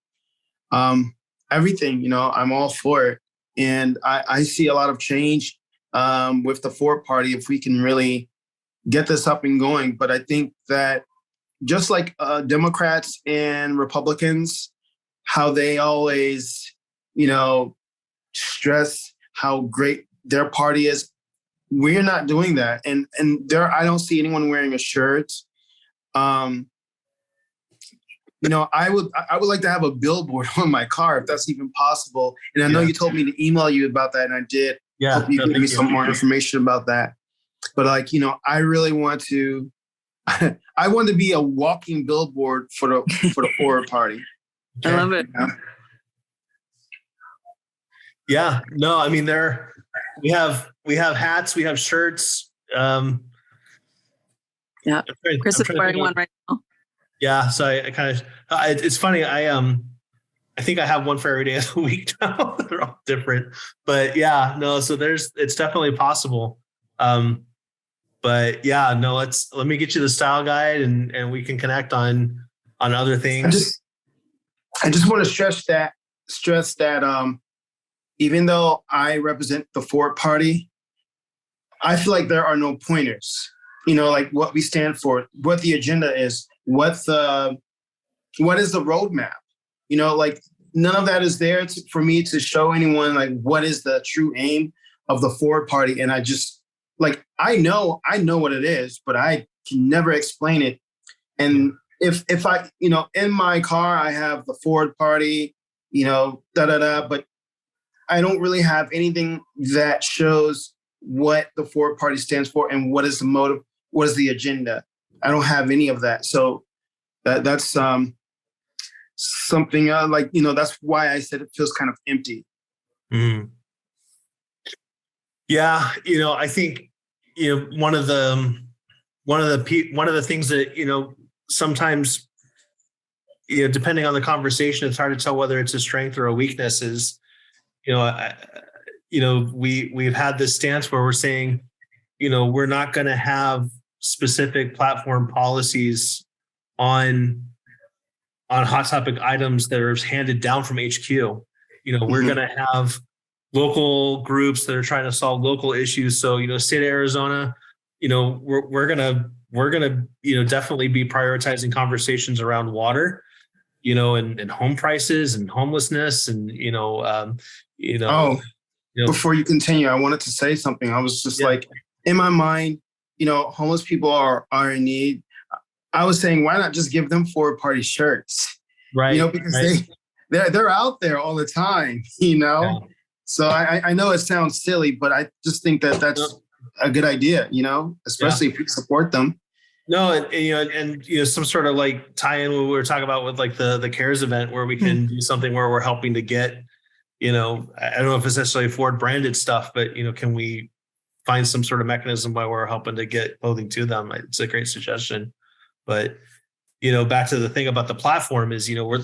Everything. I'm all for it, and I see a lot of change with the Forward Party if we can really get this up and going. But I think that just like Democrats and Republicans, how they always, stress how great their party is. We're not doing that. And there, I don't see anyone wearing a shirt. I would like to have a billboard on my car if that's even possible. And I know you told me to email you about that, and I did.
Yeah.
Hope you give me some more information about that. But I really want to. I want to be a walking billboard for the Forward Party.
Okay. I love it.
Yeah. No, I mean, we have hats, we have shirts.
Yeah. Chris is wearing one right now.
Yeah. So I kind of, it's funny. I think I have one for every day of the week now. They're all different, but yeah, no. So it's definitely possible. But yeah, no, let me get you the style guide and we can connect on other things.
I just want to stress that even though I represent the Forward Party, I feel like there are no pointers, like what we stand for, what the agenda is, what is the roadmap, like none of that is there for me to show anyone like what is the true aim of the Forward Party. And I just I know what it is, but I can never explain it. And if I, in my car, I have the Forward Party, but I don't really have anything that shows what the Forward Party stands for and what is the motive, what is the agenda. I don't have any of that. So that's something that's why I said it feels kind of empty.
Mm-hmm. Yeah. I think, one of the things that, sometimes, depending on the conversation, it's hard to tell whether it's a strength or a weakness is, we've had this stance where we're saying, we're not going to have specific platform policies on hot topic items that are handed down from HQ. We're going to have local groups that are trying to solve local issues. So, state of Arizona, we're gonna definitely be prioritizing conversations around water, and home prices and homelessness and
Before you continue, I wanted to say something. I was just in my mind, homeless people are in need. I was saying, why not just give them forward party shirts?
Right.
Because they're out there all the time,
Yeah.
So I know it sounds silly, but I just think that that's a good idea, especially if we support them.
No, and some sort of like tie in what we were talking about with like the CARES event where we can do something where we're helping to get, I don't know if it's necessarily Ford branded stuff, but can we find some sort of mechanism by where we're helping to get clothing to them? It's a great suggestion. But back to the thing about the platform is, we're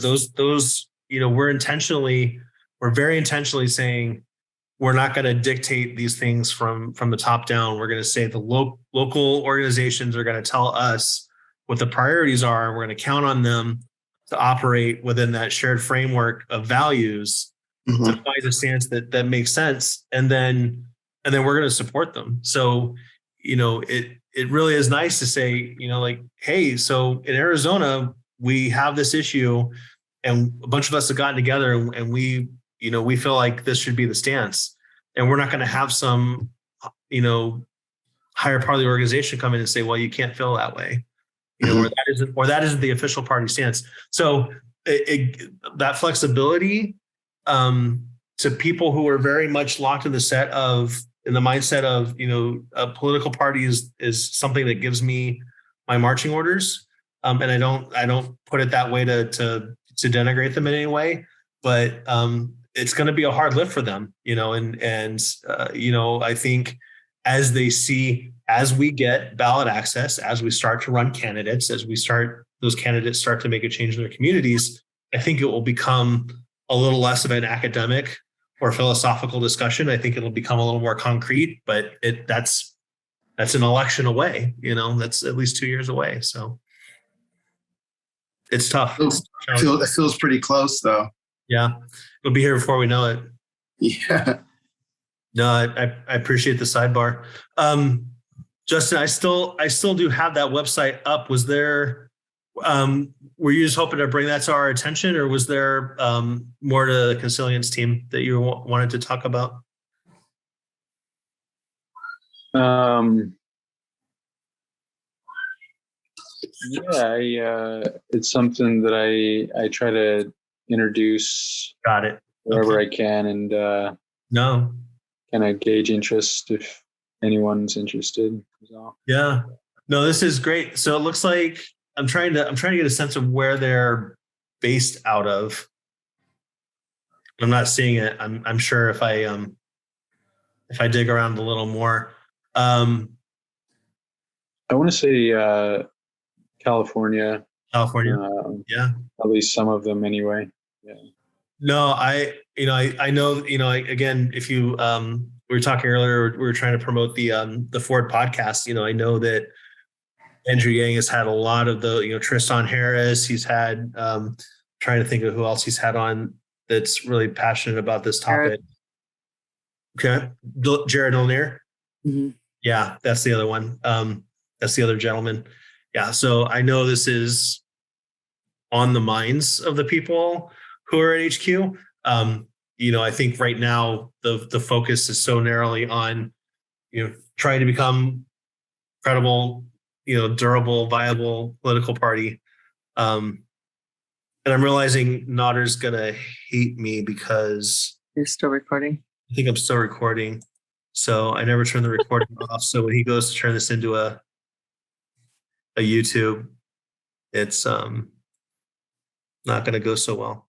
we're very intentionally saying we're not going to dictate these things from the top down. We're going to say the local organizations are going to tell us what the priorities are, and we're going to count on them to operate within that shared framework of values to find a stance that makes sense, and then we're going to support them. So it really is nice to say, like, hey, so in Arizona we have this issue, and a bunch of us have gotten together, and we feel like this should be the stance, and we're not going to have some higher part of the organization come in and say, well, you can't feel that way, or that isn't the official party stance. So that flexibility to people who are very much locked in the mindset of a political party is something that gives me my marching orders, and I don't put it that way to denigrate them in any way, but it's going to be a hard lift for them, and I think as we get ballot access, as we start to run candidates, those candidates start to make a change in their communities, I think it will become a little less of an academic or philosophical discussion. I think it'll become a little more concrete, but that's an election away, that's at least 2 years away. So it's tough.
It feels pretty close though.
Yeah. It'll be here before we know it.
Yeah.
No, I appreciate the sidebar. Justin, I still do have that website up. Was there, were you just hoping to bring that to our attention, or was there more to the Consilience team that you wanted to talk about?
Yeah, it's something that I try to introduce.
Got it.
Wherever I can, and kind of gauge interest if anyone's interested. So.
Yeah. No, this is great. So it looks like I'm trying to get a sense of where they're based out of. I'm not seeing it. I'm sure if I dig around a little more. I
want to say California.
Yeah.
At least some of them anyway. Yeah.
No, I know, again, if you, we were talking earlier, we were trying to promote the Ford podcast. I know that Andrew Yang has had a lot of the, Tristan Harris, he's had, trying to think of who else he's had on that's really passionate about this topic. Okay. Jared Lanier.
Mm-hmm.
Yeah, that's the other one. That's the other gentleman. Yeah. So I know this is on the minds of the people who are at HQ. I think right now the focus is so narrowly on, trying to become credible, durable, viable political party. And I'm realizing Nodder's gonna hate me because
you're still recording.
I think I'm still recording. So I never turn the recording off. So when he goes to turn this into a YouTube, it's not gonna go so well.